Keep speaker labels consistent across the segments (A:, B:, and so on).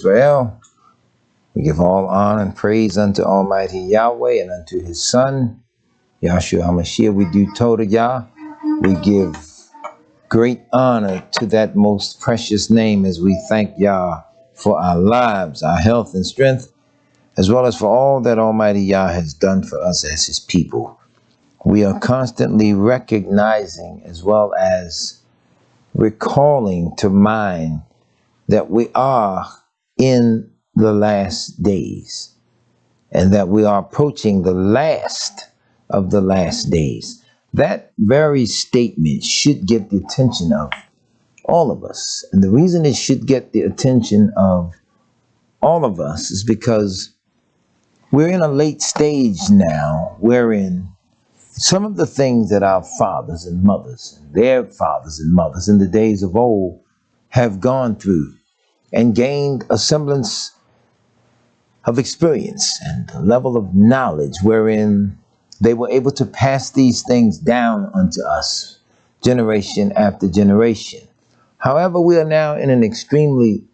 A: Yisrael. We give all honor and praise unto Almighty Yahweh and unto His Son, Yahshua HaMashiach. We do total Yah. We give great honor to that most precious name as we thank Yah for our lives, our health and strength, as well as for all that Almighty Yah has done for us as His people. We are constantly recognizing as well as recalling to mind that we are in the last days and that we are approaching the last of the last days. That very statement should get the attention of all of us. And the reason it should get the attention of all of us is because we're in a late stage now wherein some of the things that our fathers and mothers and their fathers and mothers in the days of old have gone through and gained a semblance of experience and a level of knowledge wherein they were able to pass these things down unto us, generation after generation. However, we are now in an extremely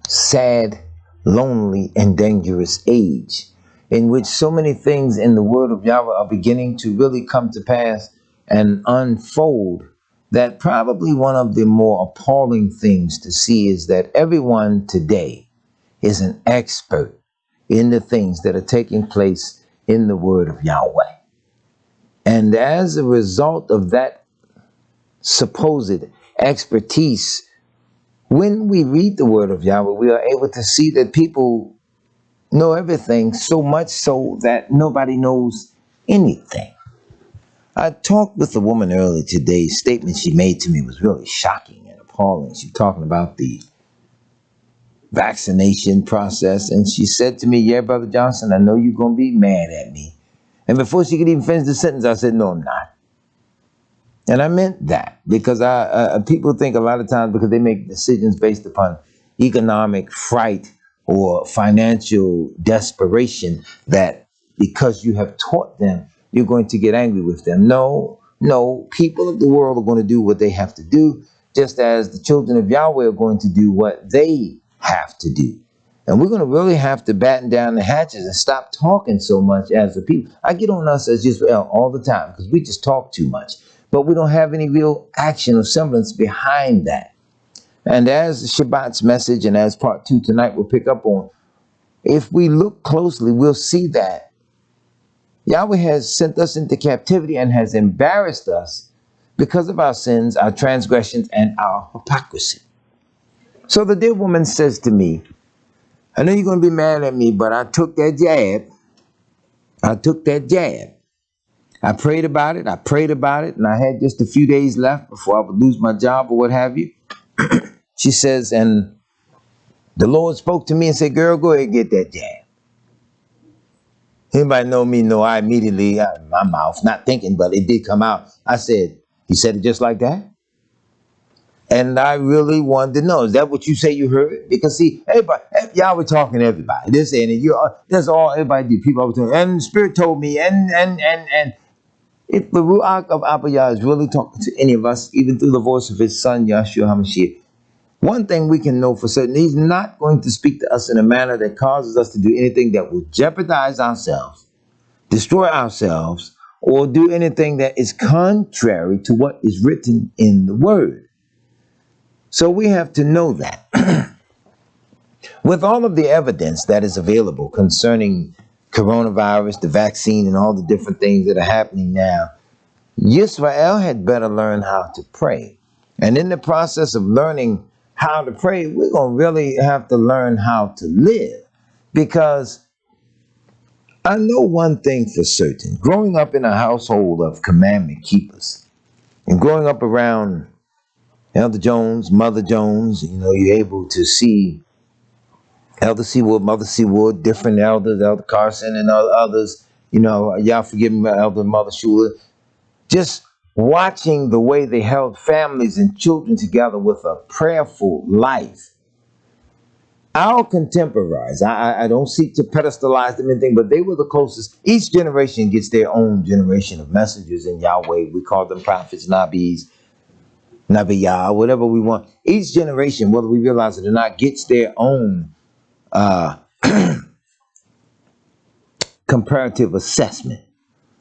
A: sad, lonely, and dangerous age in which so many things in the word of Yahweh are beginning to really come to pass and unfold, that probably one of the more appalling things to see is that everyone today is an expert in the things that are taking place in the word of Yahweh. And as a result of that supposed expertise, when we read the word of Yahweh, we are able to see that people know everything, so much so that nobody knows anything. I talked with a woman earlier today. A statement she made to me was really shocking and appalling. She was talking about the vaccination process, and she said to me, "Yeah, Brother Johnson, I know you're going to be mad at me." And before she could even finish the sentence, I said, "No, I'm not." And I meant that because people think a lot of times because they make decisions based upon economic fright or financial desperation that because you have taught them, you're going to get angry with them. No, people of the world are going to do what they have to do, just as the children of Yahweh are going to do what they have to do. And we're going to really have to batten down the hatches and stop talking so much as a people. I get on us as Yisrael all the time because we just talk too much, but we don't have any real action or semblance behind that. And as Shabbat's message and as part 2 tonight we'll pick up on, if we look closely, we'll see that Yahweh has sent us into captivity and has embarrassed us because of our sins, our transgressions, and our hypocrisy. So the dear woman says to me, "I know you're going to be mad at me, but I took that jab. I prayed about it, and I had just a few days left before I would lose my job or what have you." She says, "And the Lord spoke to me and said, girl, go ahead and get that jab." Anybody know me? No, I immediately, out of my mouth, not thinking, but it did come out. I said, "He said it just like that?" And I really wanted to know, is that what you say you heard? Because see, everybody, y'all were talking to everybody. This and that's all everybody do. People always talking, and the Spirit told me, and if the Ruach of Abba Yah is really talking to any of us, even through the voice of His Son, Yahshua HaMashiach, one thing we can know for certain, He's not going to speak to us in a manner that causes us to do anything that will jeopardize ourselves, destroy ourselves, or do anything that is contrary to what is written in the Word. So we have to know that. With all of the evidence that is available concerning coronavirus, the vaccine, and all the different things that are happening now, Yisrael had better learn how to pray. And in the process of learning how to pray, we're going to really have to learn how to live. Because I know one thing for certain. Growing up in a household of commandment keepers, and growing up around Elder Jones, Mother Jones, you're able to see Elder Seawood, Mother Seawood, different elders, Elder Carson and others, y'all forgive me, Elder Mother Shula. Just watching the way they held families and children together with a prayerful life. Our contemporaries, I don't seek to pedestalize them or anything, but they were the closest. Each generation gets their own generation of messengers in Yahweh. We call them prophets, nabis. Nabiyah, whatever we want. Each generation, whether we realize it or not, gets their own comparative assessment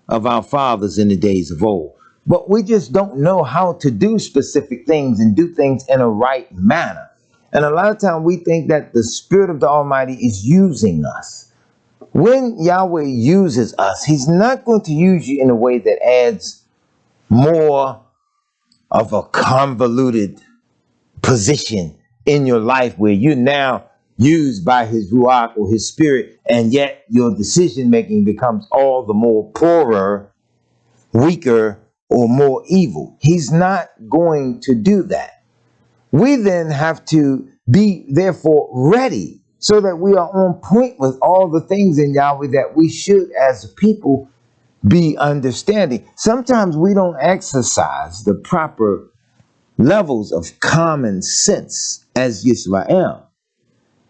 A: of our fathers in the days of old. But we just don't know how to do specific things and do things in a right manner. And a lot of time we think that the Spirit of the Almighty is using us. When Yahweh uses us, he's not going to use you in a way that adds more of a convoluted position in your life where you're now used by his Ruach or his Spirit, and yet your decision making becomes all the more poorer, weaker, or more evil. He's not going to do that. We then have to be therefore ready so that we are on point with all the things in Yahweh that we should as a people be understanding. Sometimes we don't exercise the proper levels of common sense as Yisrael.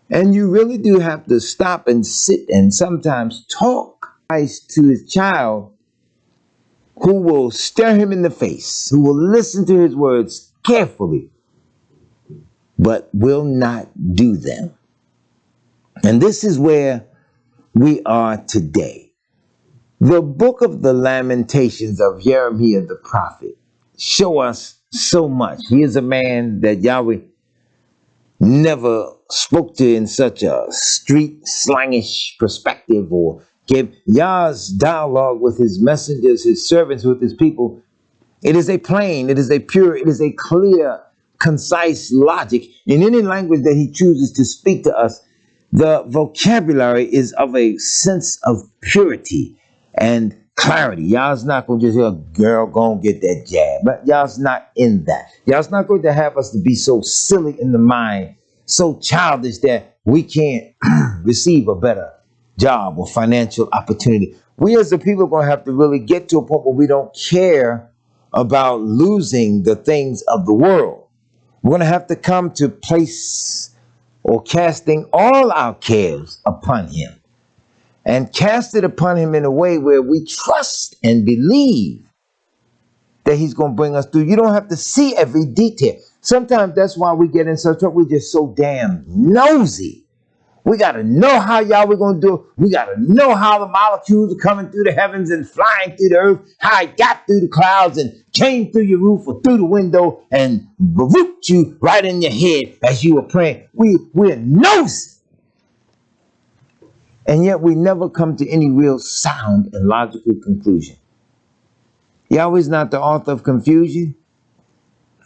A: And you really do have to stop and sit and sometimes talk to his child who will stare him in the face, who will listen to his words carefully, but will not do them. And this is where we are today. The book of the Lamentations of Jeremiah the prophet show us so much. He is a man that Yahweh never spoke to in such a street slangish perspective, or gave Yah's dialogue with his messengers, his servants, with his people. It is a plain, it is a pure, it is a clear, concise logic. In any language that he chooses to speak to us, the vocabulary is of a sense of purity and clarity. Yah's not going to just say, girl, go and get that jab. But Yah's not in that. Yah's not going to have us to be so silly in the mind, so childish that we can't receive a better job or financial opportunity. We as the people are going to have to really get to a point where we don't care about losing the things of the world. We're going to have to come to place or casting all our cares upon him, and cast it upon him in a way where we trust and believe that he's going to bring us through. You don't have to see every detail. Sometimes that's why we get in such trouble. We're just so damn nosy. We got to know how Yahweh going to do it. We got to know how the molecules are coming through the heavens and flying through the earth, how it got through the clouds and came through your roof or through the window and root you right in your head as you were praying. We're nosy. And yet we never come to any real sound and logical conclusion. Yahweh's not the author of confusion.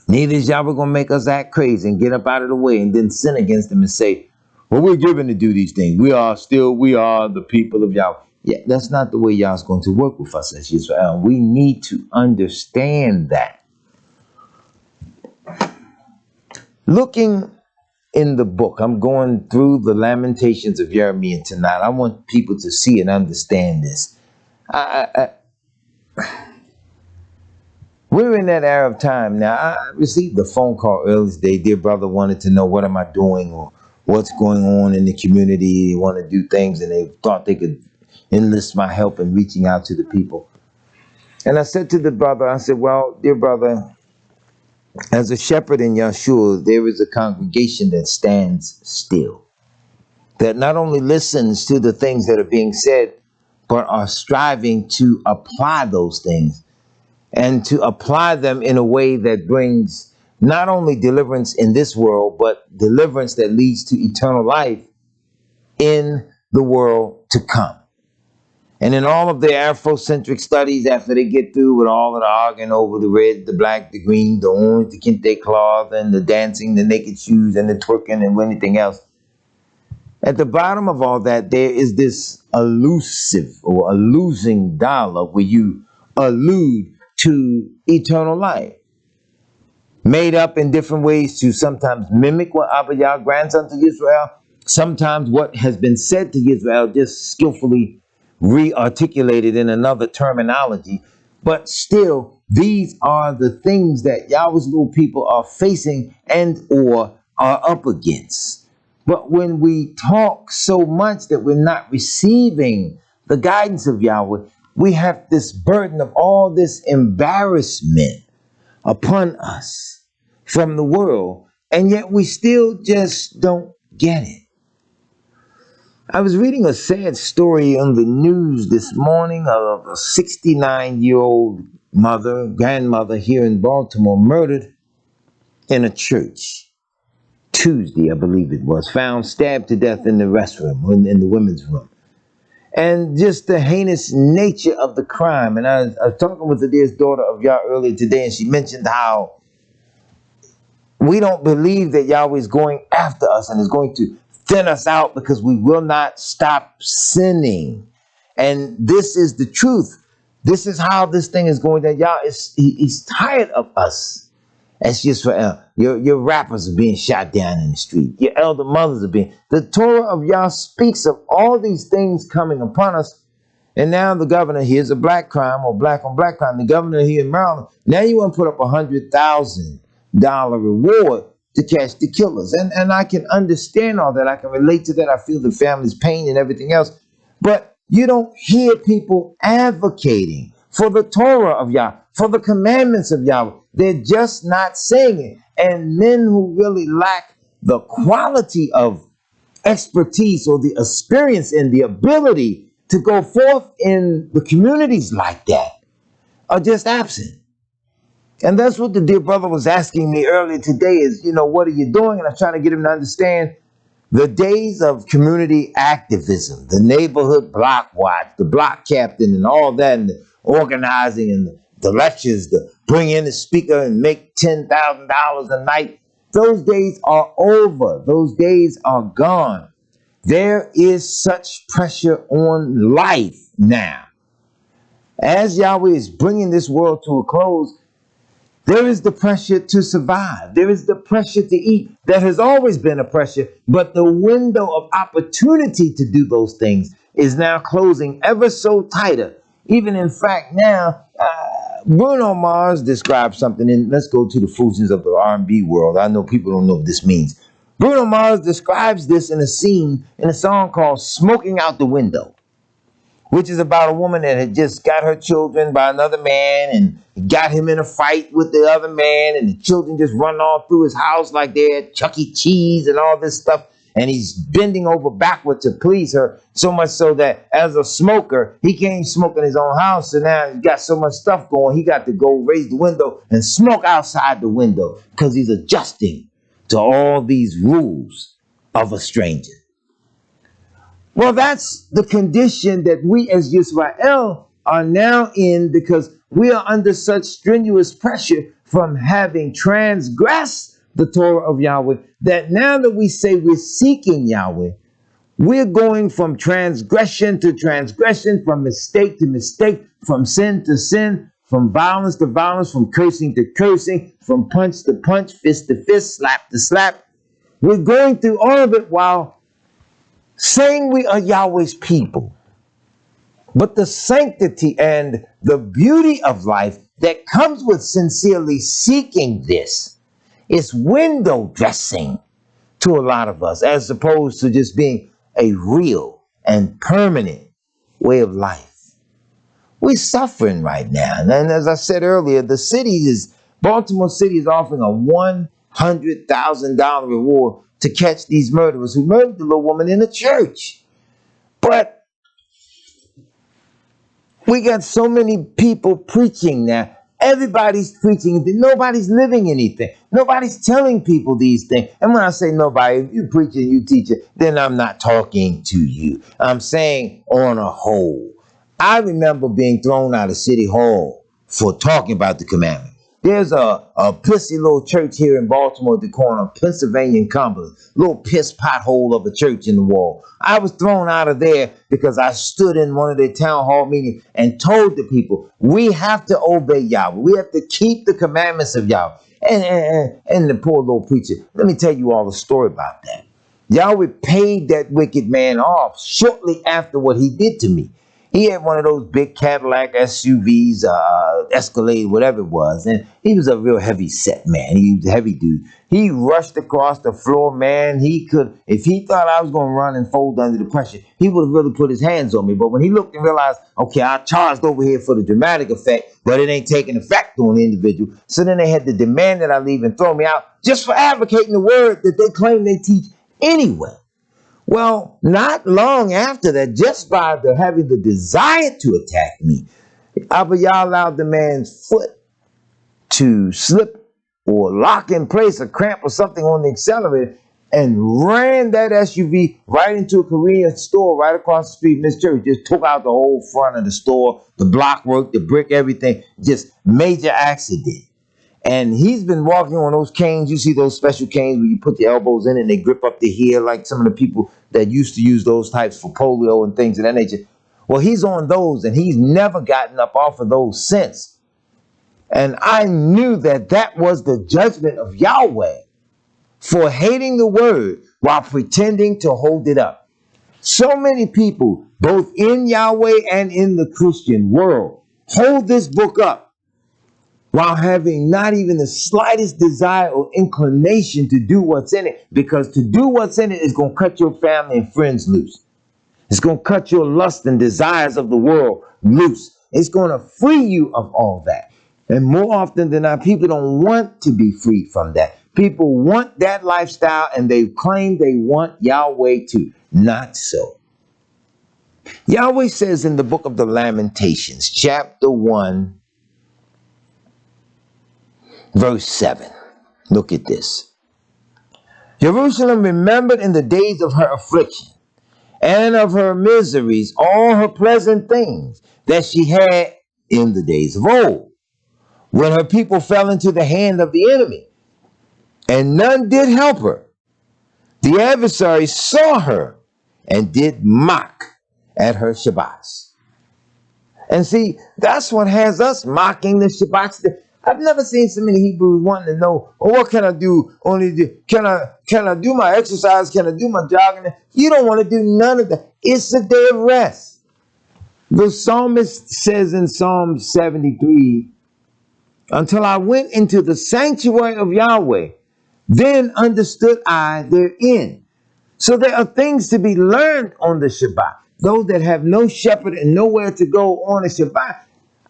A: Neither is Yahweh going to make us act crazy and get up out of the way and then sin against him and say, well, we're given to do these things. We are the people of Yahweh. Yeah, that's not the way Yahweh's going to work with us as Yisrael. We need to understand that. Looking in the book, I'm going through the Lamentations of Jeremiah tonight. I want people to see and understand this. We're in that era of time now. I received a phone call earlier today. Dear brother wanted to know what am I doing or what's going on in the community. They want to do things and they thought they could enlist my help in reaching out to the people. And I said to the brother, I said, well, dear brother, as a shepherd in Yahshua, there is a congregation that stands still, that not only listens to the things that are being said, but are striving to apply those things and to apply them in a way that brings not only deliverance in this world, but deliverance that leads to eternal life in the world to come. And in all of their Afrocentric studies, after they get through with all of the arguing over the red, the black, the green, the orange, the kente cloth, and the dancing, the naked shoes, and the twerking, and anything else, at the bottom of all that, there is this elusive or losing dialogue where you allude to eternal life, made up in different ways to sometimes mimic what Abba Yah grants unto Yisrael, sometimes what has been said to Yisrael just skillfully re-articulated in another terminology. But still, these are the things that Yahweh's little people are facing and or are up against. But when we talk so much that we're not receiving the guidance of Yahweh, we have this burden of all this embarrassment upon us. from the world, and yet we still just don't get it. I was reading a sad story on the news this morning of a 69-year-old grandmother here in Baltimore, murdered in a church. Tuesday, I believe it was, found stabbed to death in the restroom, in the women's room. And just the heinous nature of the crime. And I was talking with the dearest daughter of Yah earlier today, and she mentioned how we don't believe that Yahweh is going after us and is going to thin us out because we will not stop sinning. And this is the truth. This is how this thing is going, that Yah he's tired of us. That's just for your rappers are being shot down in the street. Your elder mothers are being. The Torah of Yah speaks of all these things coming upon us. And now the governor here is a black crime or black on black crime. The governor here in Maryland, now you want to put up $100,000 reward to catch the killers. And I can understand all that. I can relate to that. I feel the family's pain and everything else. But you don't hear people advocating for the Torah of Yah, for the commandments of Yahweh. They're just not saying it. And men who really lack the quality of expertise or the experience and the ability to go forth in the communities like that are just absent. And that's what the dear brother was asking me earlier today is, what are you doing? And I'm trying to get him to understand the days of community activism, the neighborhood block watch, the block captain and all that, and the organizing and the lectures, to bring in the speaker and make $10,000 a night. Those days are over. Those days are gone. There is such pressure on life now. As Yahweh is bringing this world to a close, there is the pressure to survive. There is the pressure to eat. That has always been a pressure, but the window of opportunity to do those things is now closing ever so tighter. Even in fact now, Bruno Mars described something, and let's go to the foolishness of the R&B world. I know people don't know what this means. Bruno Mars describes this in a scene in a song called Smoking Out the Window, which is about a woman that had just got her children by another man and got him in a fight with the other man, and the children just run all through his house like they're at Chuck E. Cheese and all this stuff. And he's bending over backward to please her, so much so that as a smoker, he can't smoke in his own house. So now he's got so much stuff going, he got to go raise the window and smoke outside the window because he's adjusting to all these rules of a stranger. Well, that's the condition that we as Yisrael are now in, because we are under such strenuous pressure from having transgressed the Torah of Yahweh, that now that we say we're seeking Yahweh, we're going from transgression to transgression, from mistake to mistake, from sin to sin, from violence to violence, from cursing to cursing, from punch to punch, fist to fist, slap to slap. We're going through all of it while saying we are Yahweh's people. But the sanctity and the beauty of life that comes with sincerely seeking this is window dressing to a lot of us, as opposed to just being a real and permanent way of life. We're suffering right now. And as I said earlier, Baltimore City is offering a $100,000 reward to catch these murderers who murdered the little woman in a church. But we got so many people preaching now. Everybody's preaching. Nobody's living anything. Nobody's telling people these things. And when I say nobody, if you preach and you teach it, then I'm not talking to you. I'm saying on a whole. I remember being thrown out of City Hall for talking about the commandment. There's a pissy little church here in Baltimore at the corner of Pennsylvania and Cumberland. Little piss pothole of a church in the wall. I was thrown out of there because I stood in one of their town hall meetings and told the people, we have to obey Yahweh. We have to keep the commandments of Yahweh. And the poor little preacher, let me tell you all the story about that. Yahweh paid that wicked man off shortly after what he did to me. He had one of those big Cadillac SUVs, Escalade, whatever it was. And he was a real heavy set man. He was a heavy dude. He rushed across the floor, man. He could, if he thought I was going to run and fold under the pressure, he would have really put his hands on me. But when he looked and realized, okay, I charged over here for the dramatic effect, but it ain't taking effect on the individual. So then they had to demand that I leave and throw me out just for advocating the word that they claim they teach anyway. Well, not long after that, just by having the desire to attack me, Abba Yah allowed the man's foot to slip or lock in place, a cramp or something on the accelerator, and ran that SUV right into a Korean store right across the street. Miss Church just took out the whole front of the store, the block work, the brick, everything. Just major accident. And he's been walking on those canes. You see those special canes where you put the elbows in it and they grip up the heel, like some of the people that used to use those types for polio and things of that nature. Well, he's on those, and he's never gotten up off of those since. And I knew that that was the judgment of Yahweh for hating the word while pretending to hold it up. So many people, both in Yahweh and in the Christian world, hold this book up while having not even the slightest desire or inclination to do what's in it, because to do what's in it is going to cut your family and friends loose. It's going to cut your lust and desires of the world loose. It's going to free you of all that. And more often than not, people don't want to be freed from that. People want that lifestyle, and they claim they want Yahweh to. Not so. Yahweh says in the book of the Lamentations, chapter 1, verse 7. Look at this. Jerusalem remembered in the days of her affliction and of her miseries all her pleasant things that she had in the days of old, when her people fell into the hand of the enemy, and none did help her. The adversary saw her and did mock at her shabbats. And see, that's what has us mocking the shabbats. I've never seen so many Hebrews wanting to know, oh, what can I do? Can I do my exercise? Can I do my jogging? You don't want to do none of that. It's a day of rest. The psalmist says in Psalm 73, until I went into the sanctuary of Yahweh, then understood I their end. So there are things to be learned on the Shabbat. Those that have no shepherd and nowhere to go on a Shabbat,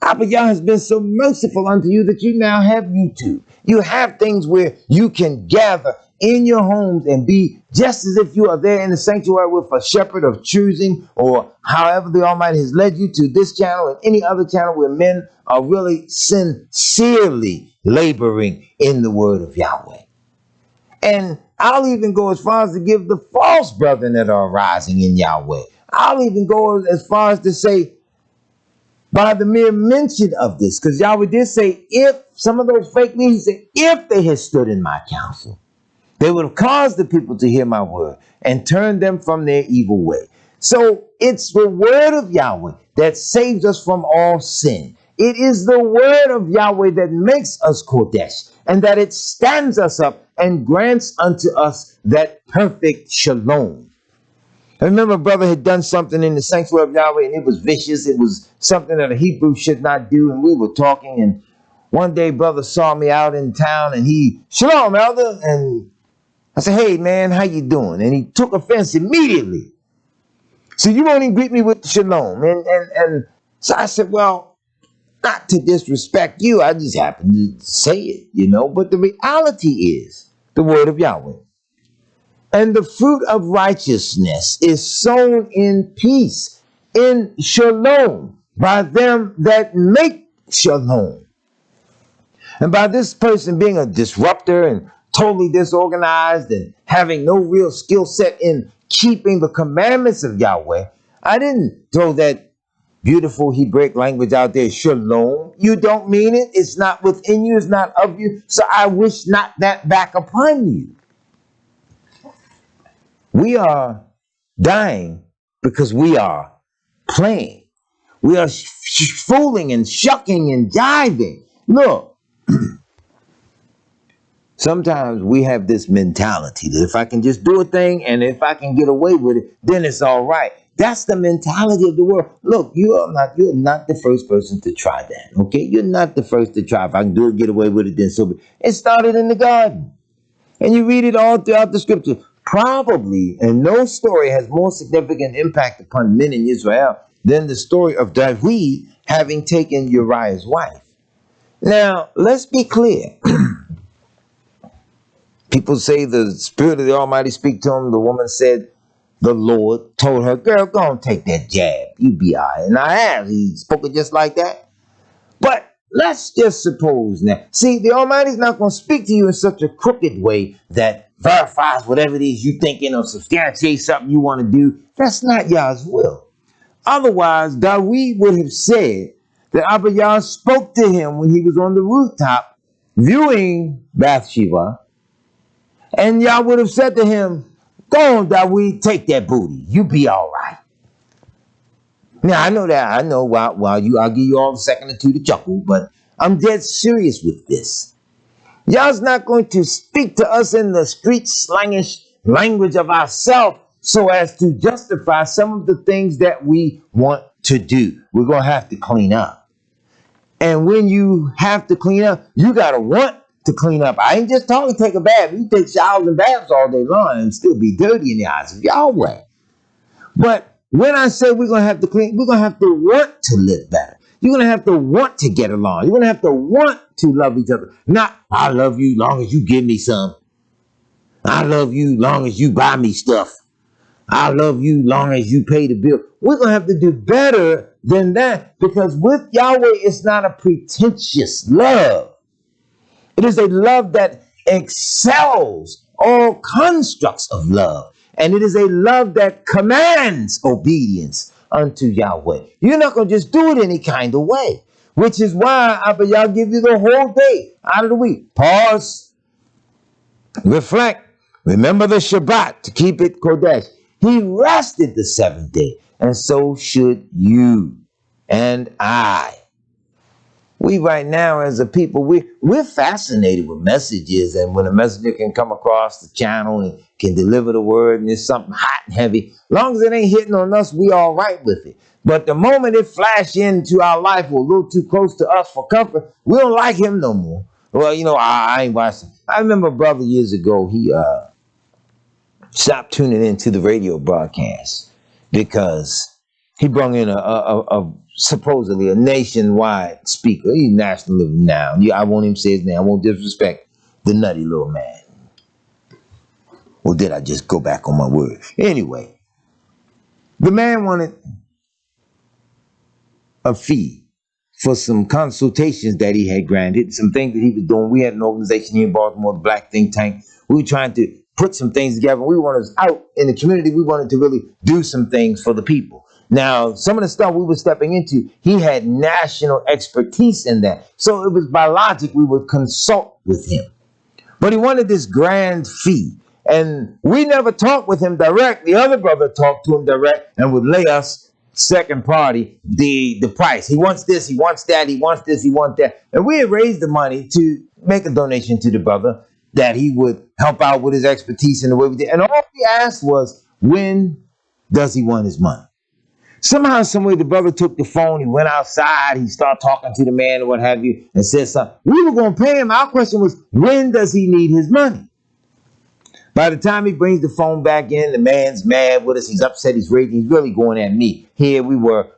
A: Abba Yah has been so merciful unto you that you now have YouTube. You have things where you can gather in your homes and be just as if you are there in the sanctuary with a shepherd of choosing, or however the Almighty has led you to this channel and any other channel where men are really sincerely laboring in the word of Yahweh. And I'll even go as far as to give the false brethren that are arising in Yahweh. I'll even go as far as to say, by the mere mention of this, because Yahweh did say, if some of those fake leaders, said, if they had stood in my counsel, they would have caused the people to hear my word and turned them from their evil way. So it's the word of Yahweh that saves us from all sin. It is the word of Yahweh that makes us Kodesh, and that it stands us up and grants unto us that perfect shalom. I remember a brother had done something in the sanctuary of Yahweh, and it was vicious. It was something that a Hebrew should not do, and we were talking, and one day brother saw me out in town, and he, Shalom, elder, and I said, hey, man, how you doing? And he took offense immediately. So you won't even greet me with shalom. And so I said, well, not to disrespect you, I just happened to say it, you know, but the reality is the word of Yahweh. And the fruit of righteousness is sown in peace, in shalom, by them that make shalom. And by this person being a disruptor and totally disorganized and having no real skill set in keeping the commandments of Yahweh, I didn't throw that beautiful Hebraic language out there, shalom. You don't mean it. It's not within you. It's not of you. So I wish not that back upon you. We are dying because we are playing. We are fooling and shucking and jiving. Look, sometimes we have this mentality that if I can just do a thing and if I can get away with it, then it's all right. That's the mentality of the world. Look, you're not the first person to try that. Okay, you're not the first to try. If I can do it, get away with it, then so be. It started in the garden, and you read it all throughout the scripture. Probably, and no story has more significant impact upon men in Israel than the story of David having taken Uriah's wife. Now, let's be clear. People say the Spirit of the Almighty speak to him. The woman said, the Lord told her, girl, go and take that jab. You be all right. And I have. He spoke it just like that. But let's just suppose now. See, the Almighty's not going to speak to you in such a crooked way that verifies whatever it is you thinking or substantiates something you want to do. That's not Yah's will. Otherwise, David would have said that Abba Yah spoke to him when he was on the rooftop viewing Bathsheba. And Yah would have said to him, go on, David, take that booty. You be all right. Now, I know that. I know I'll give you all a second or two to chuckle, but I'm dead serious with this. Yah's not going to speak to us in the street slangish language of ourselves so as to justify some of the things that we want to do. We're going to have to clean up. And when you have to clean up, you got to want to clean up. I ain't just talking take a bath. You take showers and baths all day long and still be dirty in the eyes of Yahweh. But when I say we're going to have to clean, we're going to have to want to live better. You're going to have to want to get along. You're going to have to want to love each other. Not, I love you long as you give me some. I love you long as you buy me stuff. I love you long as you pay the bill. We're going to have to do better than that, because with Yahweh, it's not a pretentious love. It is a love that excels all constructs of love. And it is a love that commands obedience unto Yahweh. You're not going to just do it any kind of way. Which is why Abba Yah give you the whole day out of the week. Pause. Reflect. Remember the Shabbat to keep it Kodesh. He rested the seventh day. And so should you and I. We right now as a people, we're fascinated with messages, and when a messenger can come across the channel and can deliver the word and it's something hot and heavy, as long as it ain't hitting on us, we all right with it. But the moment it flash into our life or a little too close to us for comfort, we don't like him no more. Well, you know, I ain't watching. I remember a brother years ago, he stopped tuning into the radio broadcast because he brought in a supposedly a nationwide speaker. He's national now. I won't even say his name. I won't disrespect the nutty little man. Or did I just go back on my word? Anyway, the man wanted a fee for some consultations that he had granted, some things that he was doing. We had an organization here in Baltimore, the Black Think Tank. We were trying to put some things together. We wanted out in the community. We wanted to really do some things for the people. Now, some of the stuff we were stepping into, he had national expertise in that. So it was by logic we would consult with him. But he wanted this grand fee. And we never talked with him direct. The other brother talked to him direct and would lay us, second party, the price. He wants this, he wants that, he wants this, he wants that. And we had raised the money to make a donation to the brother that he would help out with his expertise in the way we did. And all we asked was, when does he want his money? Somehow, some way, the brother took the phone, he went outside, he started talking to the man or what have you, and said something. We were going to pay him. Our question was, when does he need his money? By the time he brings the phone back in, the man's mad with us. He's upset, he's raging, he's really going at me. Here we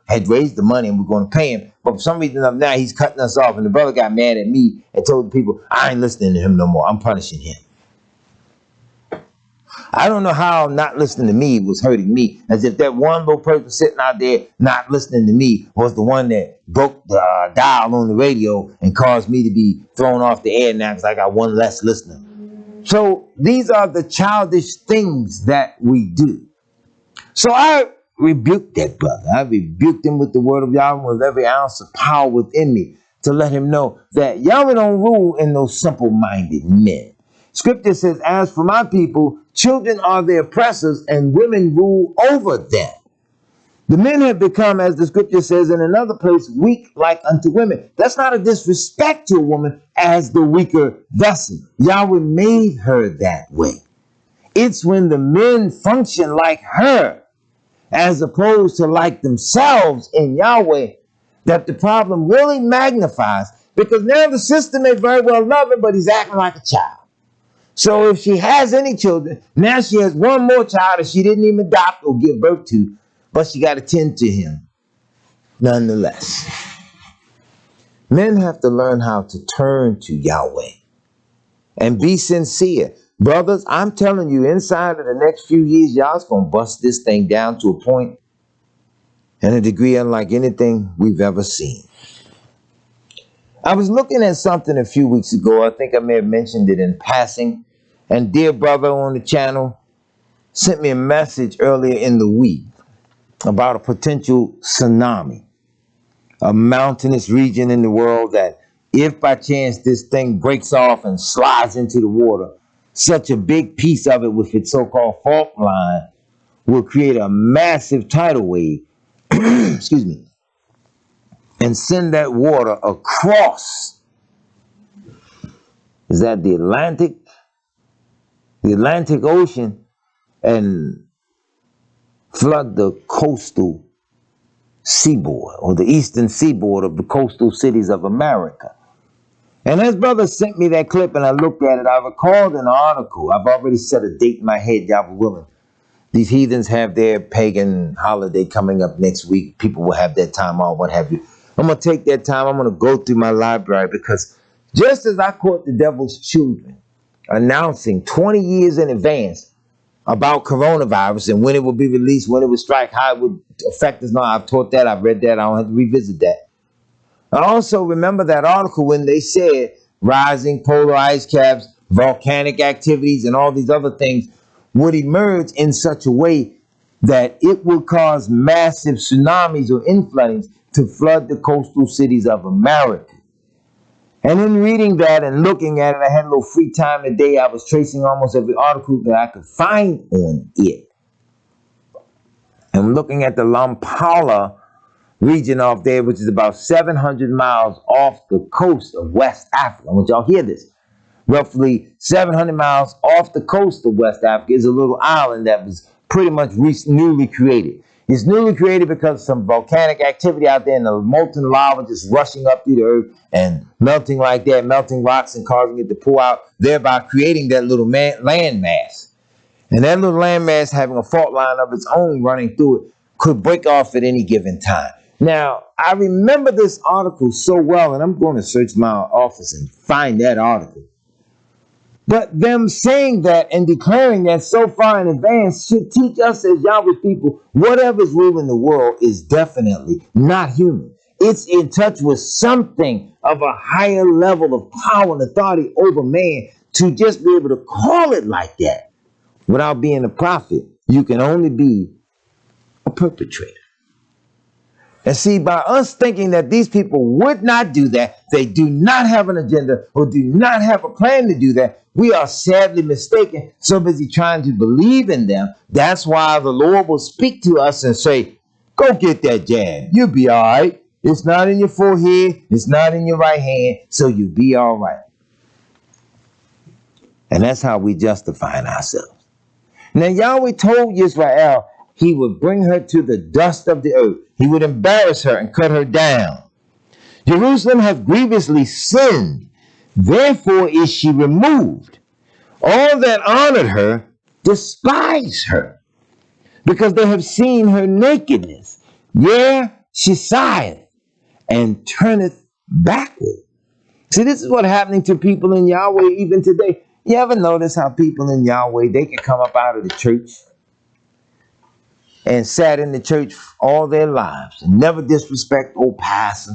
A: had raised the money and we're going to pay him. But for some reason now he's cutting us off. And the brother got mad at me and told the people, I ain't listening to him no more. I'm punishing him. I don't know how not listening to me was hurting me, as if that one little person sitting out there not listening to me was the one that broke the dial on the radio and caused me to be thrown off the air now because I got one less listener. So these are the childish things that we do. So I rebuked that brother. I rebuked him with the word of Yahweh with every ounce of power within me to let him know that Yahweh don't rule in those simple-minded men. Scripture says, as for my people, children are their oppressors and women rule over them. The men have become, as the scripture says in another place, weak like unto women. That's not a disrespect to a woman as the weaker vessel. Yahweh made her that way. It's when the men function like her as opposed to like themselves in Yahweh, that the problem really magnifies, because now the sister may very well love him, but he's acting like a child. So if she has any children, now she has one more child that she didn't even adopt or give birth to, but she got to tend to him nonetheless. Men have to learn how to turn to Yahweh and be sincere. Brothers, I'm telling you, inside of the next few years, y'all's going to bust this thing down to a point and a degree unlike anything we've ever seen. I was looking at something a few weeks ago. I think I may have mentioned it in passing. And dear brother on the channel sent me a message earlier in the week about a potential tsunami, a mountainous region in the world that if by chance this thing breaks off and slides into the water, such a big piece of it with its so-called fault line will create a massive tidal wave, excuse me, and send that water across, is that the Atlantic Ocean, and flood the coastal seaboard or the eastern seaboard of the coastal cities of America. And as brother sent me that clip and I looked at it, I recalled an article. I've already set a date in my head, Yahweh willing. These heathens have their pagan holiday coming up next week. People will have their time off, what have you. I'm going to take that time. I'm going to go through my library, because just as I caught the devil's children announcing 20 years in advance about coronavirus and when it would be released, when it would strike, how it would affect us. Now, I've taught that. I've read that. I don't have to revisit that. I also remember that article when they said rising polar ice caps, volcanic activities, and all these other things would emerge in such a way that it would cause massive tsunamis or infloodings to flood the coastal cities of America. And in reading that and looking at it, I had a little free time today. I was tracing almost every article that I could find on it. I'm looking at the Lampala region off there, which is about 700 miles off the coast of West Africa. I want y'all to hear this. Roughly 700 miles off the coast of West Africa is a little island that was pretty much newly created. It's newly created because of some volcanic activity out there, and the molten lava just rushing up through the earth and melting like that, melting rocks and causing it to pour out, thereby creating that little land mass. And that little land mass, having a fault line of its own running through it, could break off at any given time. Now, I remember this article so well, and I'm going to search my office and find that article. But them saying that and declaring that so far in advance should teach us as Yahweh people, whatever's ruling the world is definitely not human. It's in touch with something of a higher level of power and authority over man to just be able to call it like that without being a prophet. You can only be a perpetrator. And see, by us thinking that these people would not do that, they do not have an agenda or do not have a plan to do that, we are sadly mistaken, so busy trying to believe in them. That's why the Lord will speak to us and say, go get that jab. You'll be all right. It's not in your forehead. It's not in your right hand. So you'll be all right. And that's how we justify ourselves. Now, Yahweh told Yisrael he would bring her to the dust of the earth. He would embarrass her and cut her down. Jerusalem has grievously sinned. Therefore is she removed. All that honored her despise her, because they have seen her nakedness. Yea, she sigheth and turneth backward. See, this is what's happening to people in Yahweh even today. You ever notice how people in Yahweh, they can come up out of the church and sat in the church all their lives and never disrespect old pastor,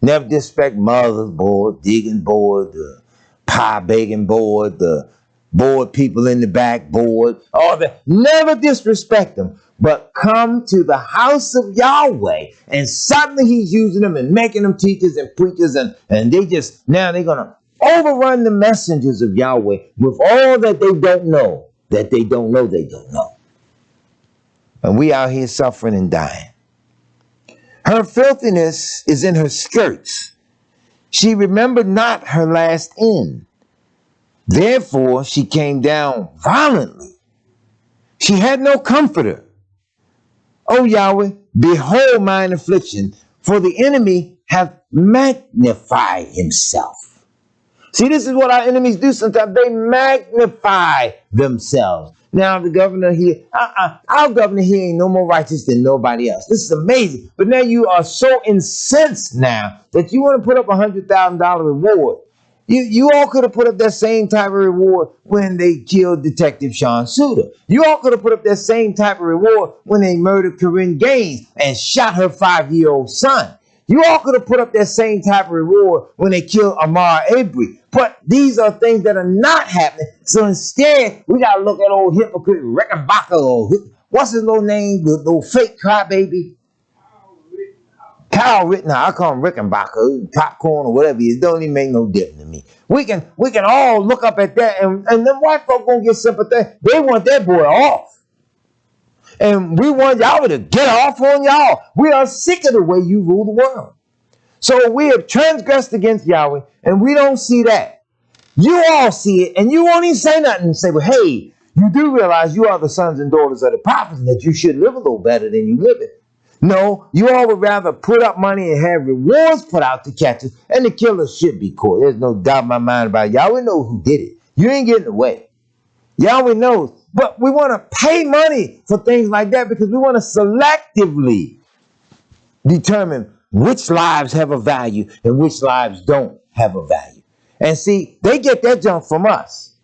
A: never disrespect mother's board, digging board, the pie baking board, the board people in the back board, all that. Never disrespect them, but come to the house of Yahweh and suddenly he's using them and making them teachers and preachers, and they just, now they're going to overrun the messengers of Yahweh with all that they don't know, that they don't know they don't know. And we out here suffering and dying. Her filthiness is in her skirts. She remembered not her last end. Therefore, she came down violently. She had no comforter. O Yahweh, behold mine affliction, for the enemy hath magnified himself. See, this is what our enemies do sometimes. They magnify themselves. Now, the governor here, our governor here ain't no more righteous than nobody else. This is amazing. But now you are so incensed now that you want to put up $100,000 reward. You all could have put up that same type of reward when they killed Detective Sean Suter. You all could have put up that same type of reward when they murdered Corinne Gaines and shot her 5-year-old son. You all could have put up that same type of reward when they killed Amar Avery. But these are things that are not happening. So instead, we got to look at old hypocrite Rickenbacker, or what's his little name, the little fake crybaby? Kyle Rittenhouse. I call him Rickenbacker, popcorn or whatever he is. Don't even make no difference to me. We can all look up at that, and them white folk gonna get sympathetic. They want that boy off. And we want y'all to get off on y'all. We are sick of the way you rule the world. So we have transgressed against Yahweh, and we don't see that. You all see it, and you won't even say nothing and say, well, hey, you do realize you are the sons and daughters of the prophets, and that you should live a little better than you live it. No, you all would rather put up money and have rewards put out to catch us, and the killer should be caught. There's no doubt in my mind about it. Yahweh knows who did it. You ain't getting away. Yahweh knows. But we want to pay money for things like that because we want to selectively determine which lives have a value and which lives don't have a value. And see, they get that junk from us.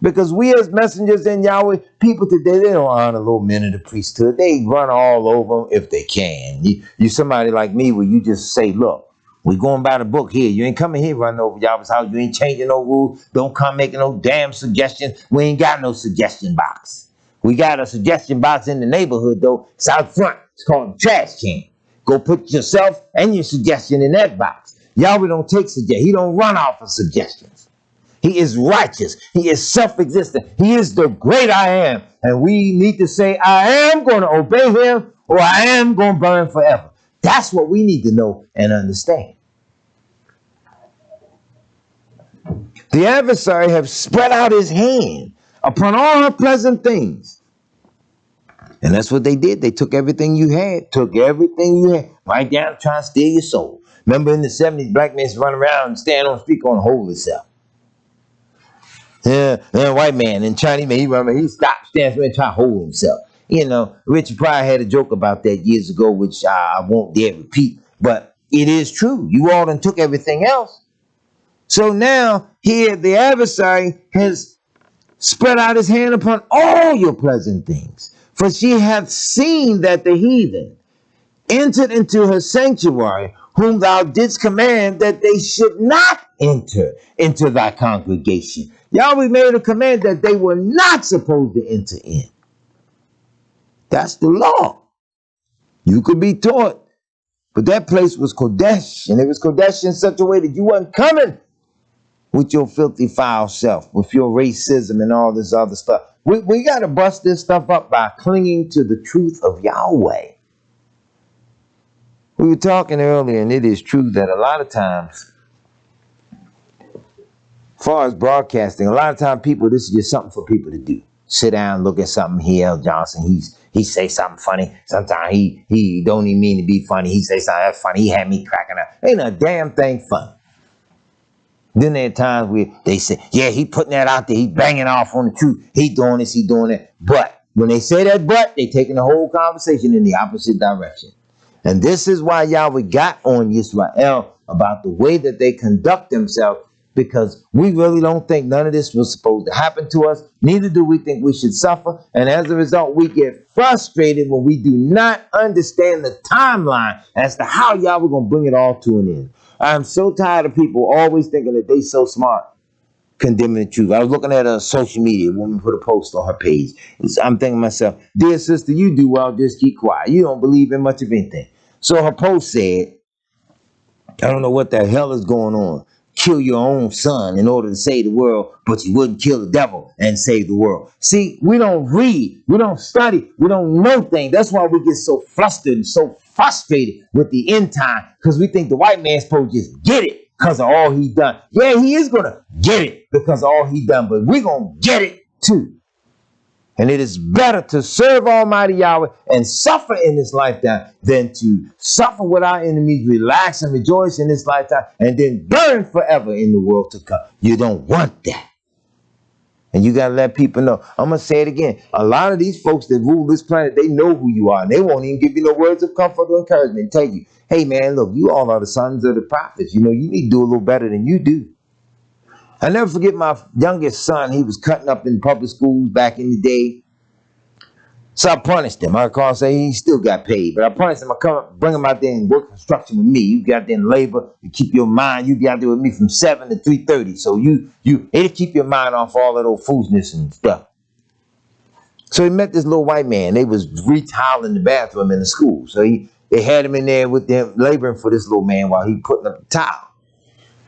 A: Because we as messengers in Yahweh, people today, they don't honor little men of the priesthood. They run all over them if they can. You somebody like me where you just say, look, we going by the book here. You ain't coming here running over Yahweh's house. You ain't changing no rules. Don't come making no damn suggestions. We ain't got no suggestion box. We got a suggestion box in the neighborhood, though. It's out front. It's called a trash can. Go put yourself and your suggestion in that box. Yahweh don't take suggestions. He don't run off of suggestions. He is righteous. He is self-existent. He is the great I am. And we need to say, I am going to obey him, or I am going to burn forever. That's what we need to know and understand. The adversary have spread out his hand upon all her pleasant things. And that's what they did. They took everything you had, right down to try to steal your soul. Remember in the 70s, black men used to run around and stand on the street on hold himself. Yeah, white man and Chinese man, he stopped, stands there and try to hold himself. You know, Richard Pryor had a joke about that years ago, which I won't dare repeat, but it is true. You all done took everything else. So now, here, the adversary has spread out his hand upon all your pleasant things. For she hath seen that the heathen entered into her sanctuary, whom thou didst command that they should not enter into thy congregation. Yahweh made a command that they were not supposed to enter in. That's the law. You could be taught. But that place was Kodesh, and it was Kodesh in such a way that you wasn't coming with your filthy, foul self, with your racism and all this other stuff. We got to bust this stuff up by clinging to the truth of Yahweh. We were talking earlier, and it is true that a lot of times, as far as broadcasting, a lot of times this is just something for people to do. Sit down, look at something here. L. Johnson, he say something funny. Sometimes he don't even mean to be funny. He say something that's funny. He had me cracking up. Ain't a damn thing funny. Then there are times where they say, yeah, he putting that out there. He banging off on the truth. He doing this, he doing that. But when they say that but, they taking the whole conversation in the opposite direction. And this is why Yahweh got on Yisrael about the way that they conduct themselves, because we really don't think none of this was supposed to happen to us. Neither do we think we should suffer. And as a result, we get frustrated when we do not understand the timeline as to how Yahweh going to bring it all to an end. I'm so tired of people always thinking that they so smart, condemning the truth. I was looking at a social media. A woman put a post on her page. I'm thinking to myself, dear sister, you do well, just keep quiet. You don't believe in much of anything. So her post said, I don't know what the hell is going on. Kill your own son in order to save the world, but you wouldn't kill the devil and save the world. See, we don't read, we don't study, we don't know things. That's why we get so flustered and so frustrated with the end time, because we think the white man's supposed to just get it because of all he done. Yeah, he is going to get it because of all he done, but we're going to get it too. And it is better to serve Almighty Yahweh and suffer in this lifetime than to suffer with our enemies, relax and rejoice in this lifetime, and then burn forever in the world to come. You don't want that. And you got to let people know. I'm going to say it again. A lot of these folks that rule this planet, they know who you are. And they won't even give you no words of comfort or encouragement and tell you, hey, man, look, you all are the sons of the prophets. You know, you need to do a little better than you do. I never forget my youngest son. He was cutting up in public schools back in the day. So I punished him. I call say he still got paid, but I punished him. I come bring him out there and work construction with me. You got there in labor. You keep your mind. You got there with me from 7 to 3:30. So it'll keep your mind off all that old foolishness and stuff. So he met this little white man. They was retiling the bathroom in the school. So they had him in there with them laboring for this little man while he putting up the tile.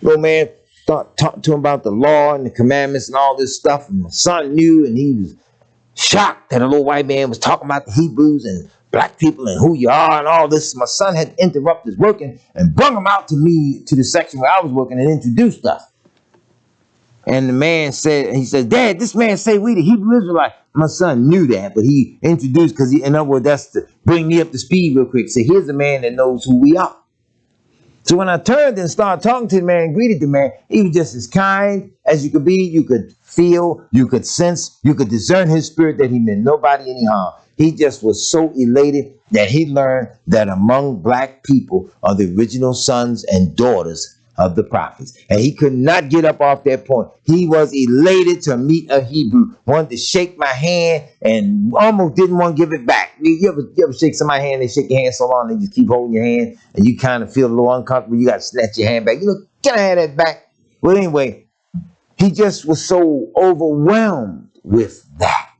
A: Little man start talking to him about the law and the commandments and all this stuff. And my son knew, and he was shocked that a little white man was talking about the Hebrews and black people and who you are and all this. My son had interrupted his working and brought him out to me to the section where I was working and introduced us. And the man said, he said, Dad, this man say we the Hebrew Israelite. My son knew that, but he introduced because in other words, that's to bring me up to speed real quick. So here's a man that knows who we are. So when I turned and started talking to the man and greeted the man, he was just as kind as you could be. You could feel, you could sense, you could discern his spirit that he meant nobody any harm. He just was so elated that he learned that among black people are the original sons and daughters of the prophets. And he could not get up off that point. He was elated to meet a Hebrew, wanted to shake my hand and almost didn't want to give it back. You ever shake somebody's hand, they shake your hand so long, they just keep holding your hand, and you kind of feel a little uncomfortable. You got to snatch your hand back. You know, can I have that back? Well, anyway, he just was so overwhelmed with that.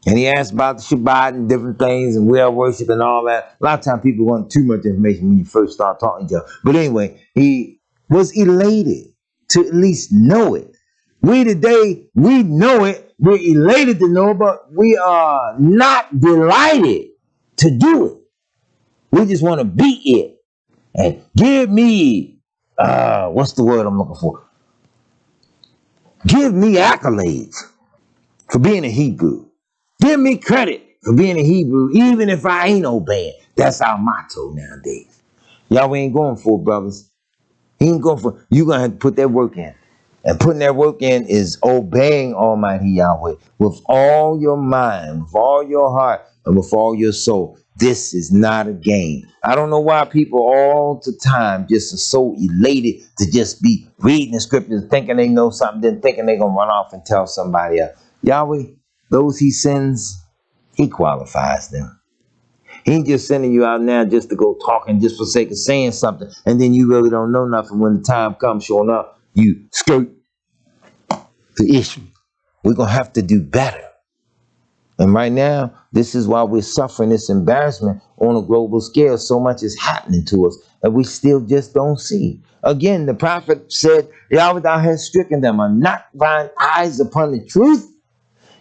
A: And he asked about the Shabbat and different things and well worship and all that. A lot of times people want too much information when you first start talking to them. But anyway, he was elated to at least know it. We today, we know it. We're elated to know it, but we are not delighted to do it. We just want to be it. And give me, what's the word I'm looking for? Give me accolades for being a Hebrew. Give me credit for being a Hebrew, even if I ain't obeying. That's our motto nowadays. Y'all ain't going for it, brothers. He ain't going for it. You're going to have to put that work in. And putting that work in is obeying Almighty Yahweh with all your mind, with all your heart, and with all your soul. This is not a game. I don't know why people all the time just are so elated to just be reading the scriptures, thinking they know something, then thinking they're going to run off and tell somebody else. Yahweh, those he sends, he qualifies them. He ain't just sending you out now just to go talking just for sake of saying something, and then you really don't know nothing when the time comes. Showing up, you skirt the issue. We're going to have to do better. And right now, this is why we're suffering this embarrassment on a global scale. So much is happening to us that we still just don't see. Again, the prophet said, Yahweh, thou hast stricken them, are not thine eyes upon the truth?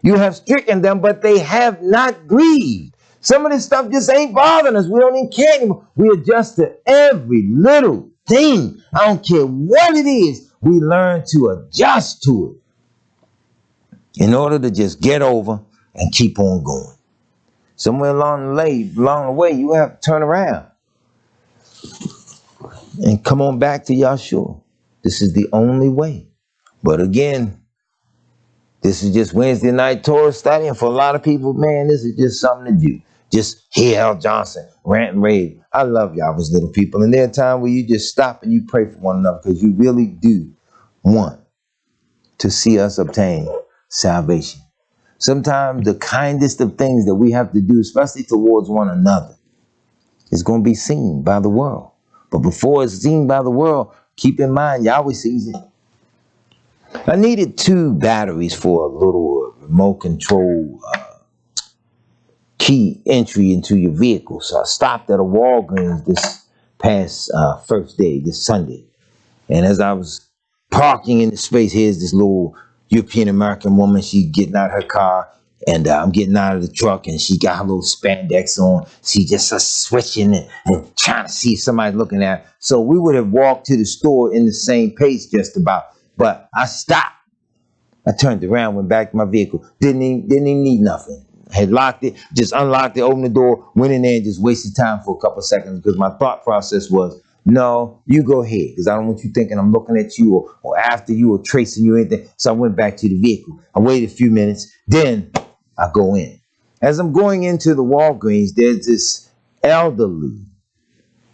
A: You have stricken them, but they have not grieved. Some of this stuff just ain't bothering us. We don't even care anymore. We adjust to every little thing. I don't care what it is. We learn to adjust to it in order to just get over and keep on going. Somewhere along the way, you have to turn around and come on back to Yahshua. This is the only way. But again, this is just Wednesday night Torah study, and for a lot of people, man, this is just something to do. Just hear Al Johnson rant and rave. I love y'all as little people, and there are times where you just stop and you pray for one another because you really do want to see us obtain salvation. Sometimes the kindest of things that we have to do, especially towards one another, is going to be seen by the world. But before it's seen by the world, keep in mind, Yahweh sees it. I needed 2 batteries for a little remote control key entry into your vehicle. So I stopped at a Walgreens this past first day, this Sunday. And as I was parking in the space, here's this little European American woman. She getting out her car, and I'm getting out of the truck, and she got her little spandex on. She just switching and trying to see if somebody's looking at her. So we would have walked to the store in the same pace just about. But I stopped I turned around, went back to my vehicle. Didn't even need nothing. Had locked it, just unlocked it, opened the door, went in there and just wasted time for a couple of seconds because my thought process was, no, you go ahead because I don't want you thinking I'm looking at you or after you or tracing you or anything. So I went back to the vehicle. I waited a few minutes. Then I go in. As I'm going into the Walgreens, there's this elderly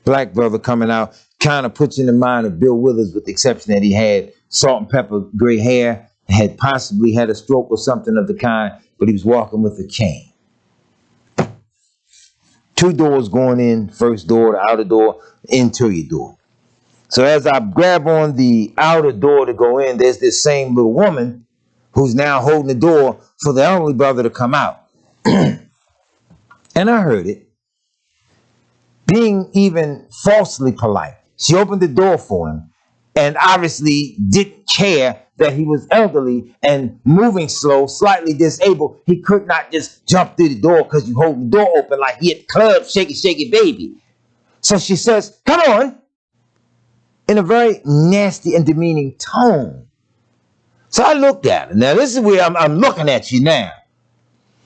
A: black brother coming out, kind of puts in the mind of Bill Withers with the exception that he had salt and pepper gray hair, had possibly had a stroke or something of the kind, but he was walking with a cane. 2 doors going in, first door, the outer door, interior door. So as I grab on the outer door to go in, there's this same little woman who's now holding the door for the elderly brother to come out. And I heard it. Being even falsely polite, she opened the door for him and obviously didn't care that he was elderly and moving slow, slightly disabled. He could not just jump through the door because you hold the door open like he at the club, shake it, baby. So she says, come on, in a very nasty and demeaning tone. So I looked at her. Now this is where I'm looking at you now.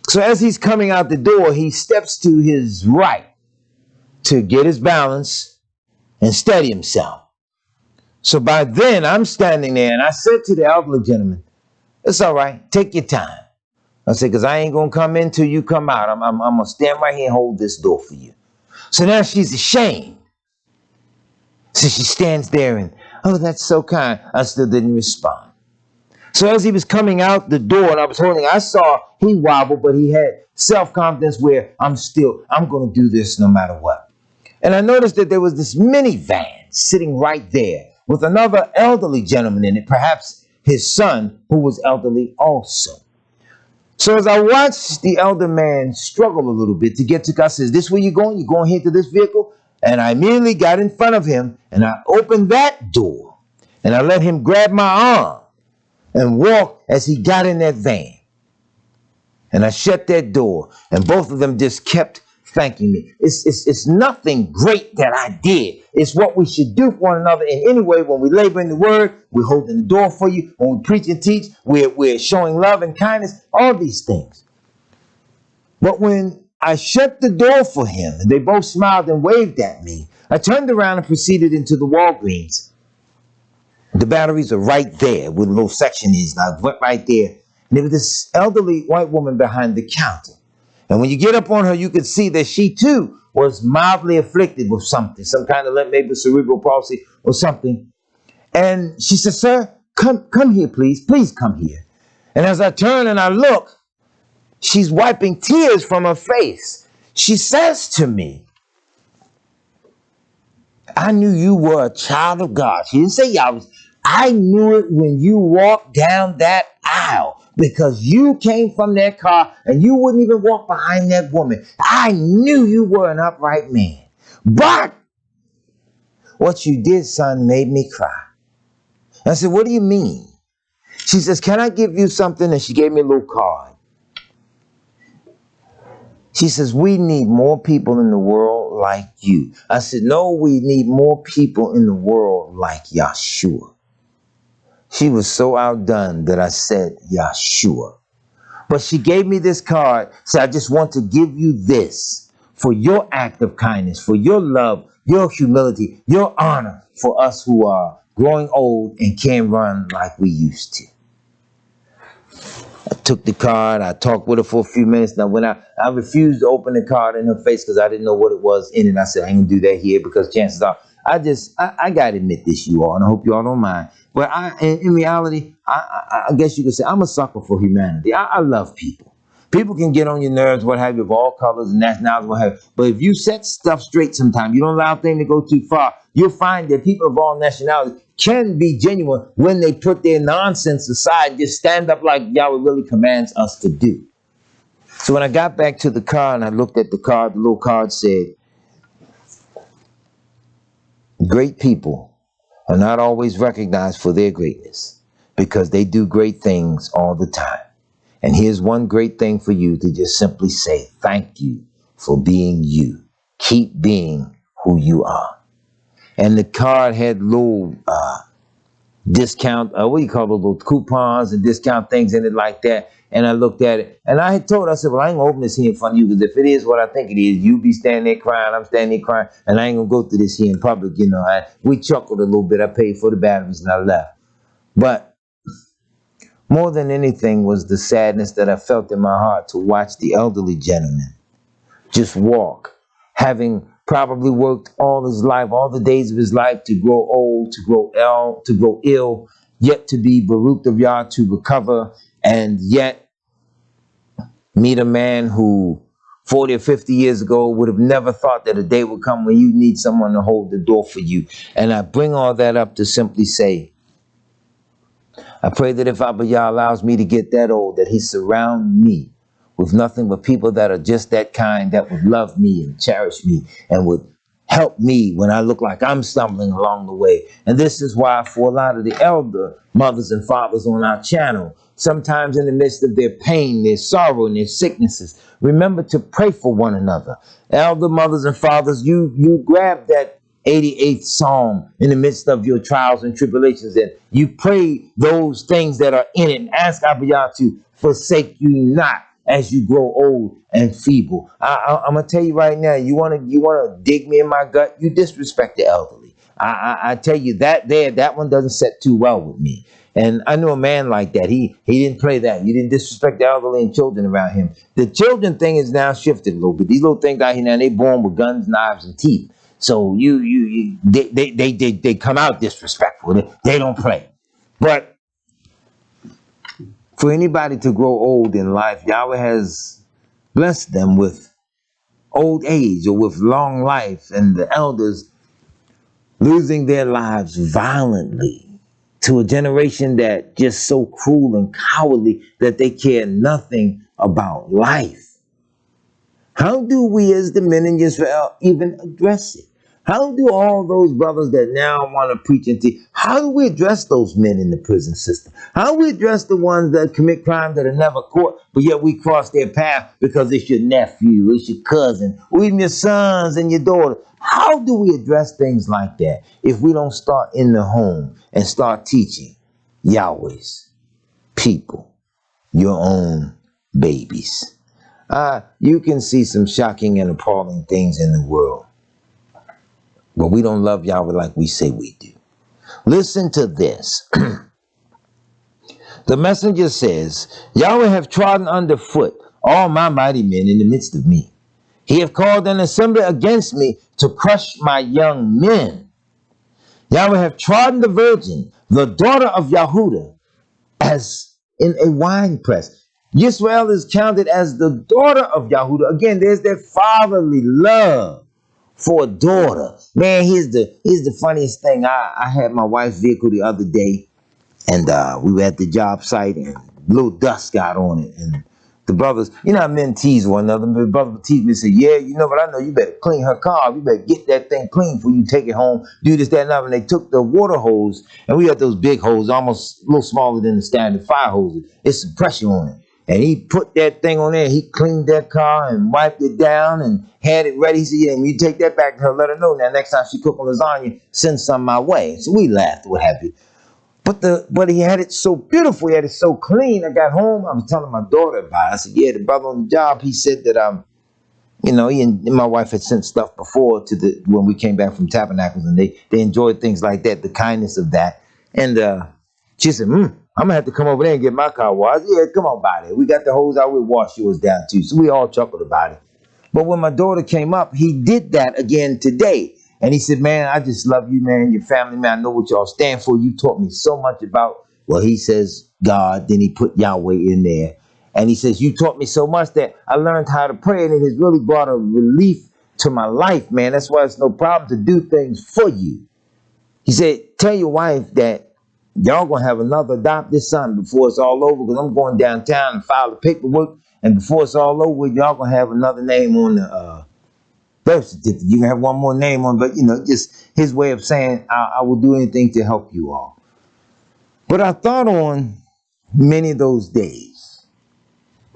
A: So as he's coming out the door, he steps to his right to get his balance and steady himself. So by then, I'm standing there, and I said to the elderly gentleman, it's all right, take your time. I said, because I ain't going to come in till you come out. I'm going to stand right here and hold this door for you. So now she's ashamed. So she stands there and, oh, that's so kind. I still didn't respond. So as he was coming out the door and I was holding, I saw he wobbled, but he had self-confidence where I'm going to do this no matter what. And I noticed that there was this minivan sitting right there with another elderly gentleman in it, perhaps his son, who was elderly also. So as I watched the elder man struggle a little bit to get to God, says, this where you going? You going here to this vehicle? And I immediately got in front of him and I opened that door and I let him grab my arm and walk as he got in that van. And I shut that door and both of them just kept thanking me. It's nothing great that I did. It's what we should do for one another in any way. When we labor in the word, we're holding the door for you. When we preach and teach, we're showing love and kindness, all these things. But when I shut the door for him, and they both smiled and waved at me, I turned around and proceeded into the Walgreens. The batteries are right there where the little section is. And I went right there. And there was this elderly white woman behind the counter. And when you get up on her, you can see that she too was mildly afflicted with something, some kind of maybe cerebral palsy or something. And she said, sir, come here, please. Please come here. And as I turn and I look, she's wiping tears from her face. She says to me, I knew you were a child of God. She didn't say Yahweh. I knew it when you walked down that aisle because you came from that car and you wouldn't even walk behind that woman. I knew you were an upright man. But what you did, son, made me cry. I said, what do you mean? She says, can I give you something? And she gave me a little card. She says, we need more people in the world like you. I said, no, we need more people in the world like Yahshua. She was so outdone that I said, Yahshua. But she gave me this card. Said, I just want to give you this for your act of kindness, for your love, your humility, your honor for us who are growing old and can't run like we used to. I took the card. I talked with her for a few minutes. Now, when I refused to open the card in her face because I didn't know what it was in it. I said, I ain't gonna do that here because chances are, I gotta admit this, you all, and I hope you all don't mind. But in reality, I guess you could say I'm a sucker for humanity. I love people. People can get on your nerves, what have you, of all colors and nationalities, what have you. But if you set stuff straight sometimes, you don't allow things to go too far, you'll find that people of all nationalities can be genuine when they put their nonsense aside and just stand up like Yahweh really commands us to do. So when I got back to the car and I looked at the card, the little card said, great people are not always recognized for their greatness because they do great things all the time. And here's one great thing for you to just simply say, thank you for being you. Keep being who you are. And the card had little discount, what do you call those little coupons and discount things in it like that. And I looked at it, and I had told her, I said, well, I ain't gonna open this here in front of you, because if it is what I think it is, you be standing there crying, I'm standing there crying, and I ain't gonna go through this here in public, you know. We chuckled a little bit. I paid for the batteries and I left. But more than anything was the sadness that I felt in my heart to watch the elderly gentleman just walk, having probably worked all his life, all the days of his life, to grow old, to grow ill, yet to be bereaved of Yah, to recover, and yet meet a man who 40 or 50 years ago would have never thought that a day would come when you need someone to hold the door for you. And I bring all that up to simply say, I pray that if Abba Yah allows me to get that old, that he surround me with nothing but people that are just that kind, that would love me and cherish me and would help me when I look like I'm stumbling along the way. And this is why for a lot of the elder mothers and fathers on our channel, sometimes in the midst of their pain, their sorrow, and their sicknesses, remember to pray for one another. Elder mothers and fathers, you grab that 88th Psalm in the midst of your trials and tribulations, and you pray those things that are in it, and ask Abba Yah to forsake you not as you grow old and feeble. I'm gonna tell you right now, you wanna dig me in my gut, you disrespect the elderly. I tell you that one doesn't set too well with me. And I knew a man like that. He didn't play that. You didn't disrespect the elderly and children around him. The children thing is now shifted a little bit. These little things out here now, they born with guns, knives, and teeth. So they come out disrespectful. They don't play. But for anybody to grow old in life, Yahweh has blessed them with old age or with long life, and the elders losing their lives violently to a generation that just so cruel and cowardly that they care nothing about life. How do we as the men in Yisrael even address it? How do all those brothers that now want to preach and teach, how do we address those men in the prison system? How do we address the ones that commit crimes that are never caught, but yet we cross their path because it's your nephew, it's your cousin, or even your sons and your daughter? How do we address things like that if we don't start in the home and start teaching Yahweh's people, your own babies? You can see some shocking and appalling things in the world, but we don't love Yahweh like we say we do. Listen to this. The messenger says, Yahweh have trodden underfoot all my mighty men in the midst of me. He have called an assembly against me to crush my young men. Yahweh have trodden the virgin, the daughter of Yahudah, as in a winepress. Yisrael is counted as the daughter of Yahudah. Again, there's that fatherly love for a daughter. Man, here's the funniest thing. I had my wife's vehicle the other day, and we were at the job site, and a little dust got on it. And the brothers, you know how men tease one another. The brother would tease me and say, yeah, you know what, I know you better clean her car. You better get that thing clean before you take it home. Do this, that, and that. And they took the water hose, and we had those big hoses, almost a little smaller than the standard fire hoses. It's some pressure on it. And he put that thing on there. He cleaned that car and wiped it down and had it ready. He said, yeah, you take that back to her, let her know. Now, next time she cook on lasagna, send some my way. So we laughed, what have you. But he had it so beautiful. He had it so clean. I got home. I was telling my daughter about it. I said, yeah, the brother on the job, he said that, you know, he and my wife had sent stuff before to when we came back from Tabernacles, and they enjoyed things like that, the kindness of that. And she said, I'm gonna have to come over there and get my car washed. Yeah, come on by there. We got the hose out, we'll wash yours down too. So we all chuckled about it. But when my daughter came up, he did that again today. And he said, man, I just love you, man, your family, man. I know what y'all stand for. You taught me so much about, well, he says God, then he put Yahweh in there. And he says, you taught me so much that I learned how to pray, and it has really brought a relief to my life, man. That's why it's no problem to do things for you. He said, tell your wife that y'all gonna have another adopted son before it's all over, because I'm going downtown and file the paperwork, and before it's all over, y'all gonna have another name on the birth certificate. You can have one more name on, but you know, just his way of saying, I will do anything to help you all. But I thought on many of those days,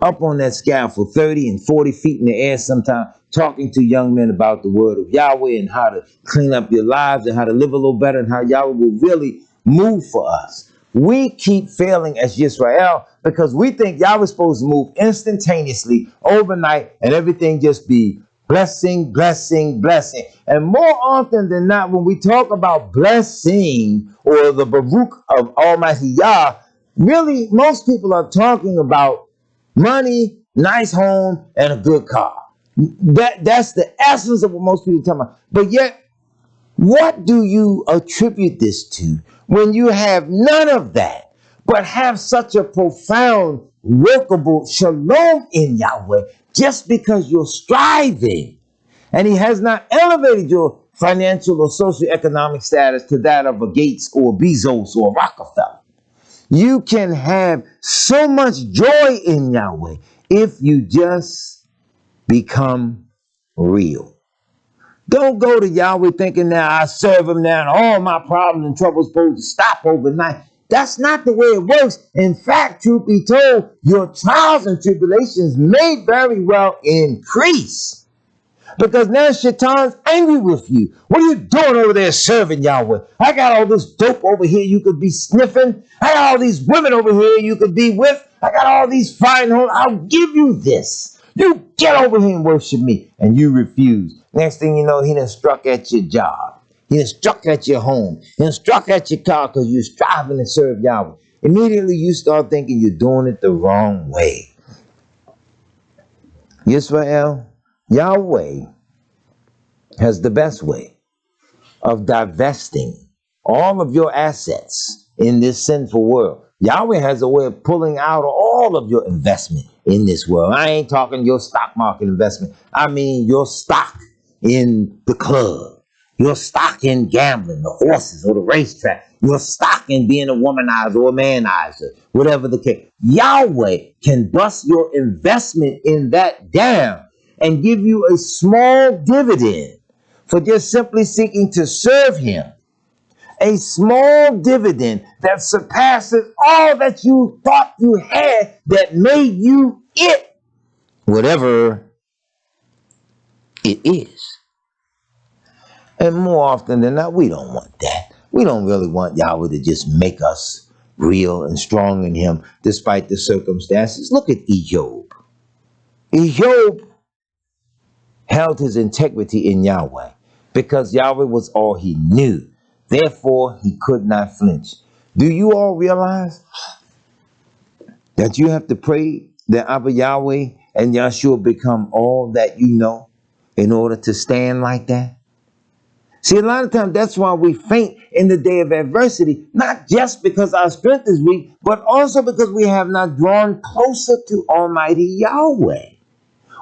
A: up on that scaffold, 30 and 40 feet in the air sometimes, talking to young men about the word of Yahweh and how to clean up your lives and how to live a little better, and how Yahweh will really move for us. We keep failing as Yisrael because we think Yahweh's supposed to move instantaneously, overnight, and everything just be blessing, blessing, blessing. And more often than not, when we talk about blessing or the Baruch of Almighty Yah, really, most people are talking about money, nice home, and a good car. That's the essence of what most people are talking about. But yet, what do you attribute this to when you have none of that, but have such a profound, workable shalom in Yahweh just because you're striving? And he has not elevated your financial or socioeconomic status to that of a Gates or a Bezos or a Rockefeller. You can have so much joy in Yahweh if you just become real. Don't go to Yahweh thinking now I serve him now and all my problems and troubles supposed to stop overnight. That's not the way it works. In fact, truth be told, your trials and tribulations may very well increase. Because now Shaitan's angry with you. What are you doing over there serving Yahweh? I got all this dope over here you could be sniffing. I got all these women over here you could be with. I got all these fine homes. I'll give you this. You get over here and worship me. And you refuse. Next thing you know, he done struck at your job. He done struck at your home. He done struck at your car because you're striving to serve Yahweh. Immediately you start thinking you're doing it the wrong way. Yisrael, Yahweh has the best way of divesting all of your assets in this sinful world. Yahweh has a way of pulling out all of your investment in this world. I ain't talking your stock market investment. I mean your stock in the club, your stock in gambling, the horses or the racetrack, your stock in being a womanizer or a manizer, whatever the case. Yahweh can bust your investment in that down and give you a small dividend for just simply seeking to serve him. A small dividend that surpasses all that you thought you had that made you it, whatever it is. And more often than not, we don't want that. We don't really want Yahweh to just make us real and strong in him despite the circumstances. Look at Job. Job held his integrity in Yahweh because Yahweh was all he knew. Therefore, he could not flinch. Do you all realize that you have to pray that Abba Yahweh and Yahshua become all that you know in order to stand like that? See, a lot of times that's why we faint in the day of adversity, not just because our strength is weak, but also because we have not drawn closer to Almighty Yahweh.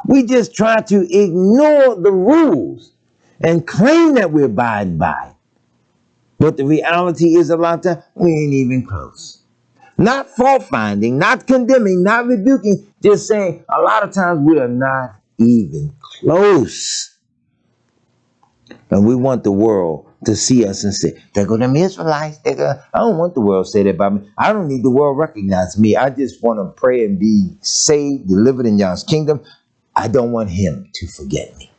A: We just try to ignore the rules and claim that we're abiding by. But the reality is a lot of times we ain't even close. Not fault finding, not condemning, not rebuking, just saying a lot of times we are not even close. And we want the world to see us and say, there go them Israelites. I don't want the world to say that about me. I don't need the world to recognize me. I just want to pray and be saved, delivered in Yah's kingdom. I don't want him to forget me.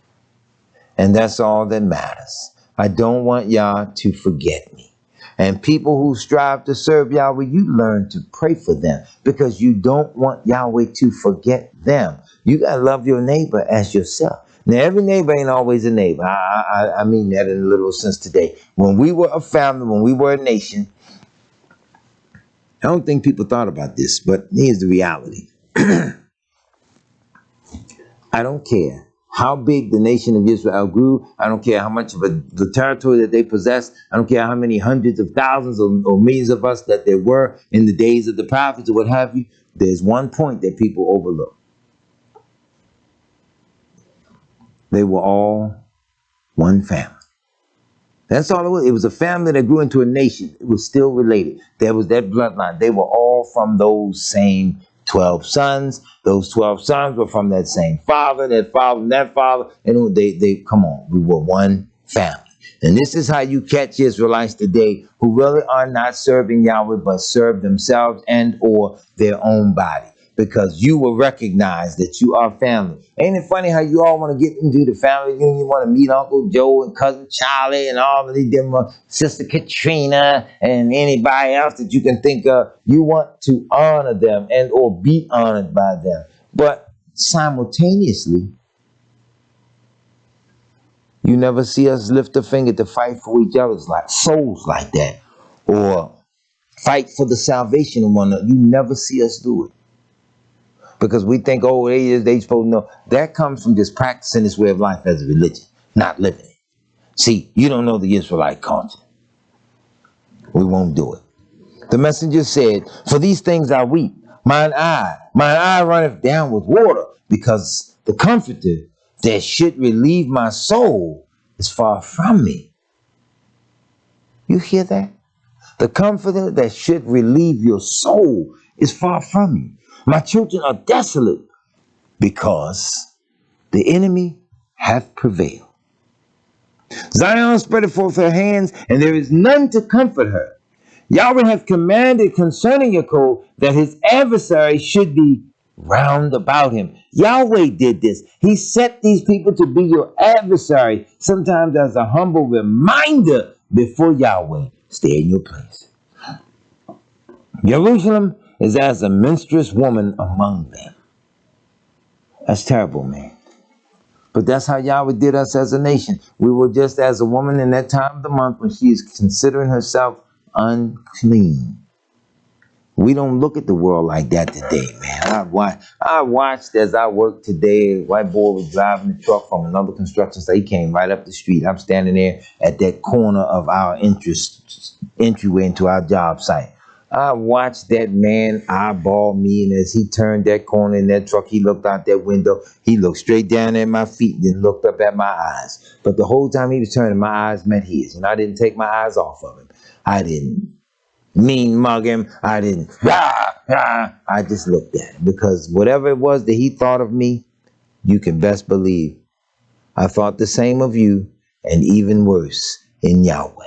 A: And that's all that matters. I don't want Yah to forget me. And people who strive to serve Yahweh, you learn to pray for them because you don't want Yahweh to forget them. You got to love your neighbor as yourself. Now, every neighbor ain't always a neighbor. I mean that in a literal sense today. When we were a family, when we were a nation, I don't think people thought about this, but here's the reality. I don't care how big the nation of Israel grew. I don't care how much of the territory that they possessed. I don't care how many hundreds of thousands or millions of us that there were in the days of the prophets or what have you. There's one point that people overlook. They were all one family. That's all it was. It was a family that grew into a nation. It was still related. There was that bloodline. They were all from those same 12 sons. Those 12 sons were from that same father, that father, and that father. And they come on, we were one family. And this is how you catch Israelites today who really are not serving Yahweh, but serve themselves and or their own body. because you will recognize that you are family. Ain't it funny how you all want to get into the family reunion? You want to meet Uncle Joe and Cousin Charlie and all of these different Sister Katrina and anybody else that you can think of. You want to honor them and or be honored by them. But simultaneously, you never see us lift a finger to fight for each other's like souls like that, or fight for the salvation of one another. You never see us do it. Because we think, oh, they supposed to know. That comes from just practicing this way of life as a religion, not living it. See, you don't know the Israelite culture. We won't do it. The messenger said, for these things I weep. Mine eye runneth down with water, because the comforter that should relieve my soul is far from me. You hear that? The comforter that should relieve your soul is far from you. My children are desolate because the enemy hath prevailed. Zion spreadeth forth her hands, and there is none to comfort her. Yahweh hath commanded concerning Yaakov that his adversary should be round about him. Yahweh did this. He set these people to be your adversary, sometimes as a humble reminder before Yahweh. Stay in your place. Jerusalem is as a menstruous woman among them. That's terrible, man. But that's how Yahweh did us as a nation. We were just as a woman in that time of the month when she is considering herself unclean. We don't look at the world like that today, man. I watched as I worked today. A white boy was driving the truck from another construction site. He came right up the street. I'm standing there at that corner of our entryway into our job site. I watched that man eyeball me, and as he turned that corner in that truck, he looked out that window. He looked straight down at my feet and then looked up at my eyes. But the whole time he was turning, my eyes met his, and I didn't take my eyes off of him. I didn't mean mug him. I didn't, I just looked at him, because whatever it was that he thought of me, you can best believe I thought the same of you, and even worse in Yahweh.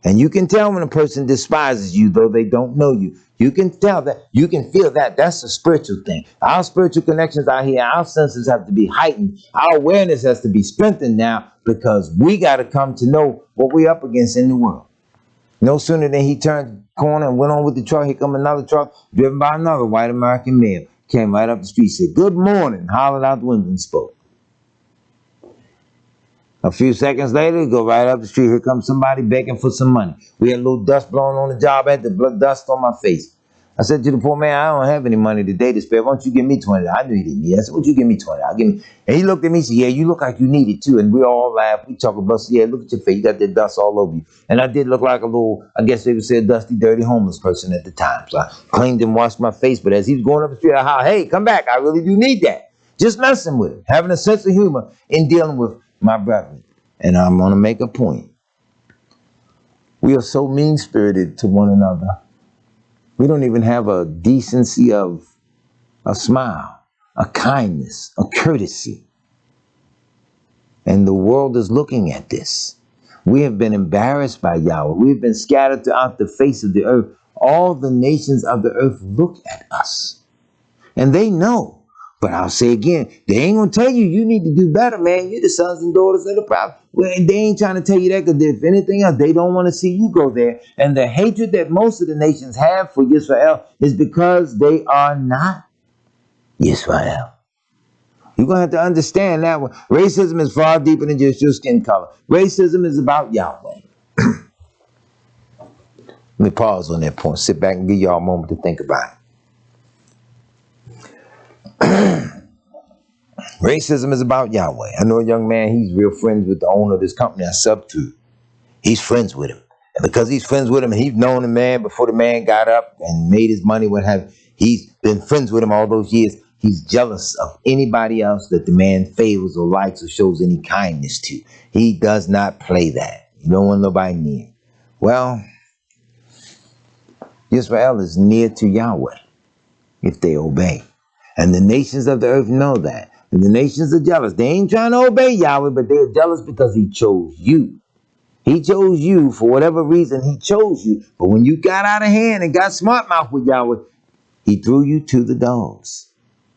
A: And you can tell when a person despises you, though they don't know you. You can tell that. You can feel that. That's a spiritual thing. Our spiritual connections out here, our senses have to be heightened. Our awareness has to be strengthened now, because we got to come to know what we're up against in the world. No sooner than he turned the corner and went on with the truck, here come another truck driven by another white American male. Came right up the street, said, good morning, hollered out the window and spoke. A few seconds later, go right up the street. Here comes somebody begging for some money. We had a little dust blowing on the job. I had the blood dust on my face. I said to the poor man, I don't have any money today to spare. Why don't you give me 20? I knew he didn't need it. I said, why don't you give me 20? I'll give me. And he looked at me and said, yeah, you look like you need it too. And we all laughed. We talked about, yeah, look at your face. You got that dust all over you. And I did look like a little, I guess they would say a dusty, dirty homeless person at the time. So I cleaned and washed my face. But as he was going up the street, I hollered, hey, come back. I really do need that. Just messing with him. Having a sense of humor in dealing with my brethren. And I'm going to make a point. We are so mean-spirited to one another. We don't even have a decency of a smile, a kindness, a courtesy. And the world is looking at this. We have been embarrassed by Yahweh. We have been scattered throughout the face of the earth. All the nations of the earth look at us. And they know. But I'll say again, they ain't going to tell you, you need to do better, man. You're the sons and daughters of the prophet. Well, they ain't trying to tell you that, because if anything else, they don't want to see you go there. And the hatred that most of the nations have for Yisrael is because they are not Yisrael. You're going to have to understand that one. Racism is far deeper than just your skin color. Racism is about Yahweh. Let me pause on that point. Sit back and give y'all a moment to think about it. Racism is about Yahweh. I know a young man, he's real friends with the owner of this company I sub to. He's friends with him. And because he's friends with him, and he's known the man before the man got up and made his money, what have you. He's been friends with him all those years. He's jealous of anybody else that the man favors or likes or shows any kindness to. He does not play that. You don't want nobody near. Well, Israel is near to Yahweh if they obey. And the nations of the earth know that. And the nations are jealous. They ain't trying to obey Yahweh, but they're jealous because he chose you. He chose you for whatever reason. He chose you. But when you got out of hand and got smart mouth with Yahweh, He threw you to the dogs.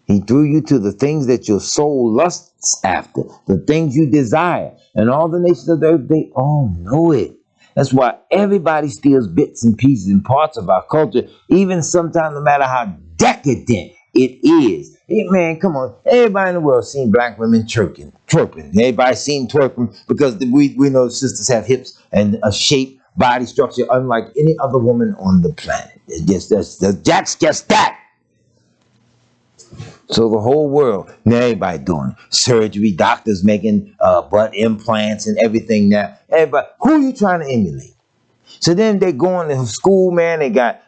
A: He threw you to the things that your soul lusts after, the things you desire. And all the nations of the earth, they all know it. That's why everybody steals bits and pieces and parts of our culture, even sometimes no matter how decadent it is. Hey, man, come on. Everybody in the world seen black women twerking. Everybody seen twerking because we know sisters have hips and a shape, body structure unlike any other woman on the planet. That's just that. So the whole world, now everybody doing surgery, doctors making butt implants and everything now. Everybody, who you trying to emulate? So then they going to school, man. They got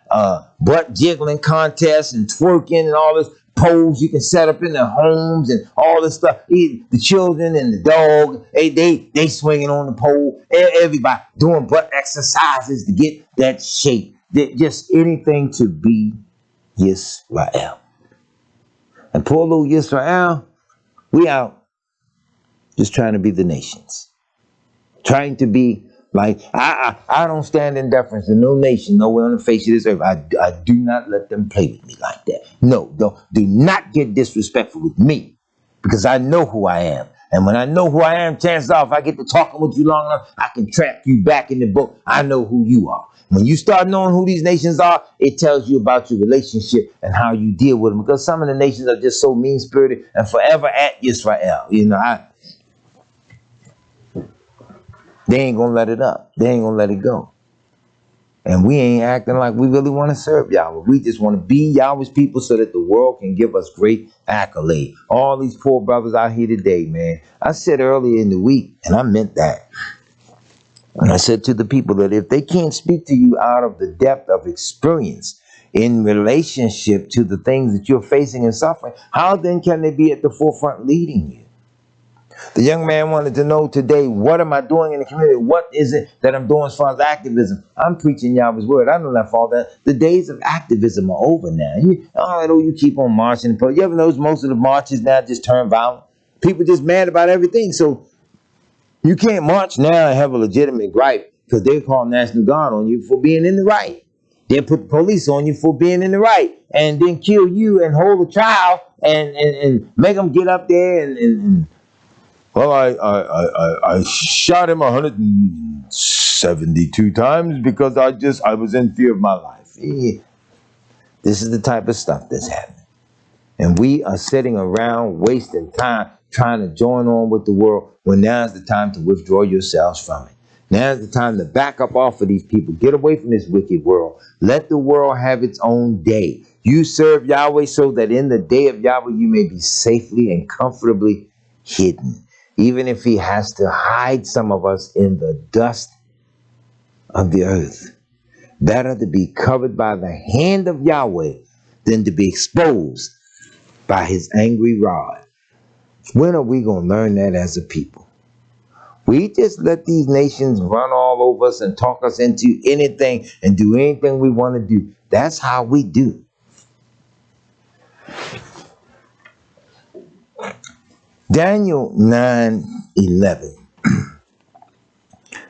A: butt jiggling contests and twerking and all this pose you can set up in their homes and all this stuff. The children and the dog, they swinging on the pole. Everybody doing butt exercises to get that shape. Just anything to be Yisrael. And poor little Yisrael, we out just trying to be the nations. Trying to be like, I don't stand in deference to no nation, nowhere on the face of this earth. I do not let them play with me like that. No, do not get disrespectful with me, because I know who I am. And when I know who I am, chances are if I get to talking with you long enough, I can trap you back in the book. I know who you are. When you start knowing who these nations are, it tells you about your relationship and how you deal with them. Because some of the nations are just so mean-spirited and forever at Yisrael. You know, they ain't going to let it up. They ain't going to let it go. And we ain't acting like we really want to serve Yahweh. We just want to be Yahweh's people so that the world can give us great accolade. All these poor brothers out here today, man. I said earlier in the week, and I meant that. And I said to the people that if they can't speak to you out of the depth of experience in relationship to the things that you're facing and suffering, how then can they be at the forefront leading you? The young man wanted to know today, what am I doing in the community? What is it that I'm doing as far as activism? I'm preaching Yahweh's word. I don't left all that. The days of activism are over now. You keep on marching. You ever notice most of the marches now just turn violent? People just mad about everything. So you can't march now and have a legitimate gripe because they call National Guard on you for being in the right. They put the police on you for being in the right and then kill you and hold a trial and make them get up there and well, I shot him 172 times because I was in fear of my life. Yeah. This is the type of stuff that's happening. And we are sitting around wasting time trying to join on with the world when now's the time to withdraw yourselves from it. Now's the time to back up off of these people. Get away from this wicked world. Let the world have its own day. You serve Yahweh so that in the day of Yahweh you may be safely and comfortably hidden. Even if he has to hide some of us in the dust of the earth. Better to be covered by the hand of Yahweh than to be exposed by his angry rod. When are we going to learn that as a people? We just let these nations run all over us and talk us into anything and do anything we want to do. That's how we do. Daniel 9:11.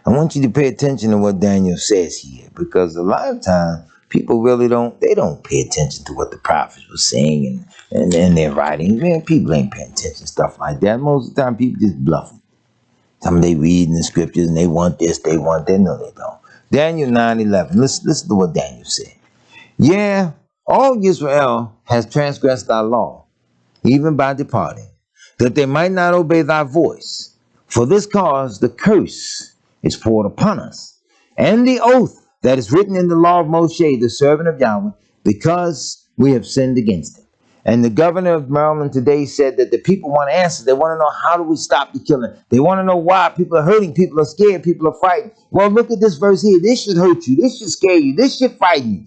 A: I want you to pay attention to what Daniel says here, because a lot of times people really don't pay attention to what the prophets were saying and their writings. Man, people ain't paying attention to stuff like that. Most of the time people just bluffing. Some of they reading the scriptures and they want this, they want that. No, they don't. Daniel 9:11. Listen to what Daniel said. Yeah, all Israel has transgressed thy law, even by departing, that they might not obey thy voice. For this cause the curse is poured upon us, and the oath that is written in the law of Moshe, the servant of Yahweh, because we have sinned against him. And the governor of Maryland today said that the people want answers. They want to know, how do we stop the killing? They want to know why people are hurting, people are scared, people are frightened. Well, look at this verse here. This should hurt you. This should scare you. This should frighten you.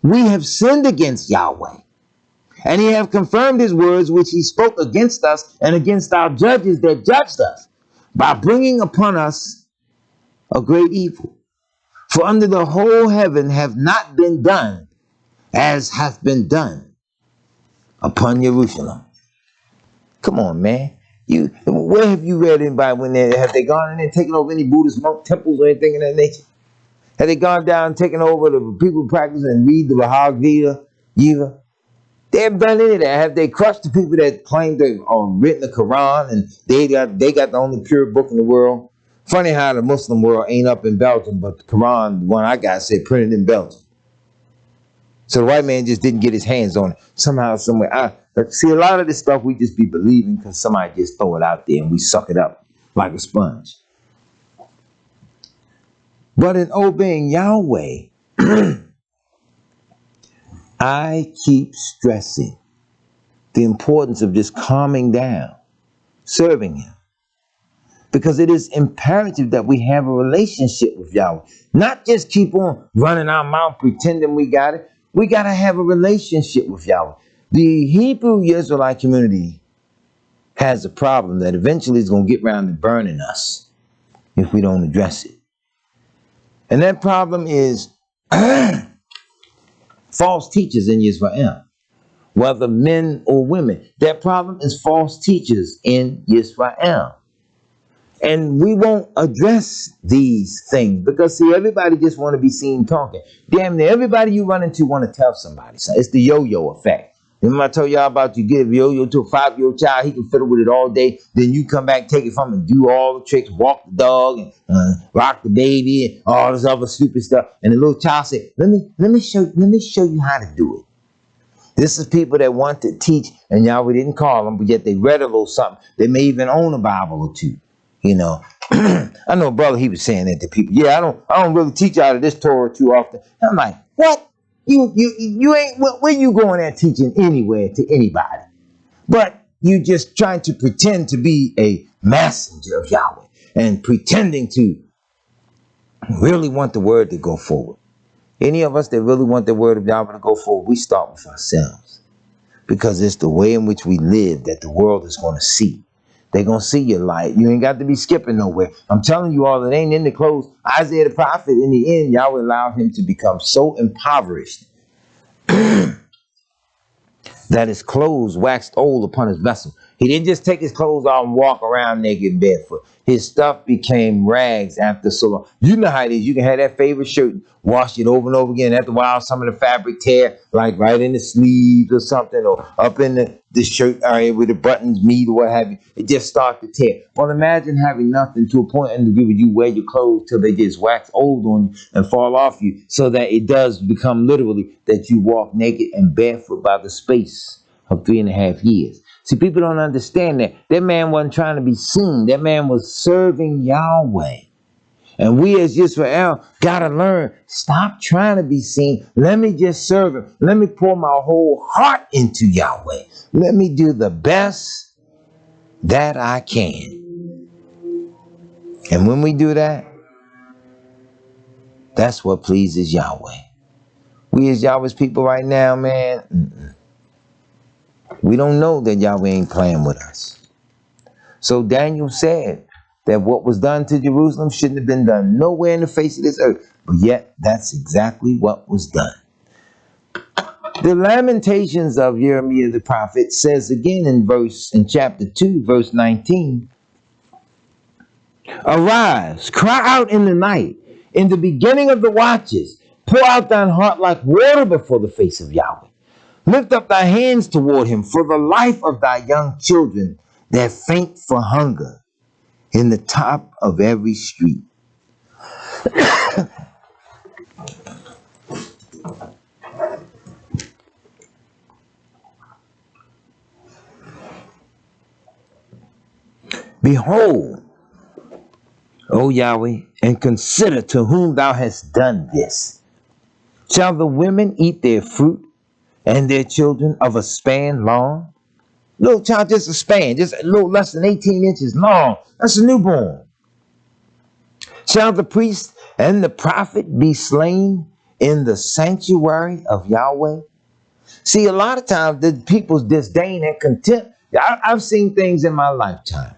A: We have sinned against Yahweh. And he have confirmed his words which he spoke against us and against our judges that judged us, by bringing upon us a great evil. For under the whole heaven have not been done as hath been done upon Jerusalem. Come on, man. Where have you read anybody when have they gone in and taken over any Buddhist monk temples or anything in that nature? Have they gone down and taken over the people practice and read the Bhagavad Gita? They haven't done any of that. Have they crushed the people that claim they've written the Quran and they got the only pure book in the world? Funny how the Muslim world ain't up in Belgium, but the Quran, the one I got, said printed in Belgium. So the white man just didn't get his hands on it. Somehow, somewhere. See, a lot of this stuff we just be believing because somebody just throw it out there and we suck it up like a sponge. But in obeying Yahweh, I keep stressing the importance of just calming down, serving him. Because it is imperative that we have a relationship with Yahweh. Not just keep on running our mouth pretending we got it. We got to have a relationship with Yahweh. The Hebrew Israelite community has a problem that eventually is going to get around to burning us if we don't address it. And that problem is false teachers in Yisrael, whether men or women. That problem is false teachers in Yisrael. And we won't address these things because, see, everybody just want to be seen talking. Damn near everybody you run into want to tell somebody. So it's the yo-yo effect. Remember I told y'all about you give yo-yo to a 5-year-old child, he can fiddle with it all day. Then you come back, take it from him, and do all the tricks, walk the dog, and rock the baby, and all this other stupid stuff. And the little child said, let me show you how to do it. This is people that want to teach, and Yahweh didn't call them, but yet they read a little something. They may even own a Bible or two. You know, I know a brother, he was saying that to people. Yeah, I don't really teach out of this Torah too often. I'm like, what? You ain't, where you going at teaching anywhere to anybody? But you just trying to pretend to be a messenger of Yahweh and pretending to really want the word to go forward. Any of us that really want the word of Yahweh to go forward, we start with ourselves. Because it's the way in which we live that the world is going to see. They're going to see your light. You ain't got to be skipping nowhere. I'm telling you all, it ain't in the clothes. Isaiah the prophet, in the end, Yahweh allowed him to become so impoverished that his clothes waxed old upon his vessel. He didn't just take his clothes off and walk around naked barefoot. His stuff became rags after so long. You know how it is. You can have that favorite shirt, wash it over and over again. After a while, some of the fabric tear, like right in the sleeves or something, or up in the shirt area where the buttons meet or what have you. It just starts to tear. Well, imagine having nothing to a point and to give you wear your clothes till they just wax old on you and fall off you, so that it does become literally that you walk naked and barefoot by the space of 3.5 years. See, people don't understand that. That man wasn't trying to be seen. That man was serving Yahweh. And we as Yisrael got to learn, stop trying to be seen. Let me just serve him. Let me pour my whole heart into Yahweh. Let me do the best that I can. And when we do that, that's what pleases Yahweh. We as Yahweh's people right now, man, we don't know that Yahweh ain't playing with us. So Daniel said that what was done to Jerusalem shouldn't have been done nowhere in the face of this earth. But yet, that's exactly what was done. The Lamentations of Jeremiah the prophet says again in chapter 2, verse 19, arise, cry out in the night, in the beginning of the watches, pour out thine heart like water before the face of Yahweh. Lift up thy hands toward him for the life of thy young children that faint for hunger in the top of every street. Behold, O Yahweh, and consider to whom thou hast done this. Shall the women eat their fruit and their children of a span long? Little child, just a span, just a little less than 18 inches long. That's a newborn. Shall the priest and the prophet be slain in the sanctuary of Yahweh? See, a lot of times the people's disdain and contempt. I've seen things in my lifetime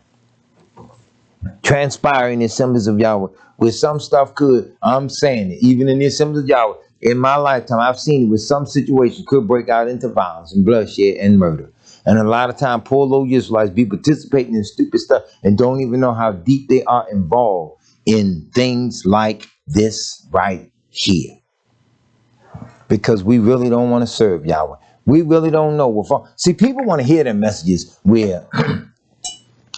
A: transpiring in assemblies of Yahweh where some stuff could, I'm saying it, even in the assemblies of Yahweh, in my lifetime, I've seen it where some situation could break out into violence and bloodshed and murder. And a lot of time, poor little Israelites be participating in stupid stuff and don't even know how deep they are involved in things like this right here. Because we really don't want to serve Yahweh. We really don't know. See, people want to hear them messages where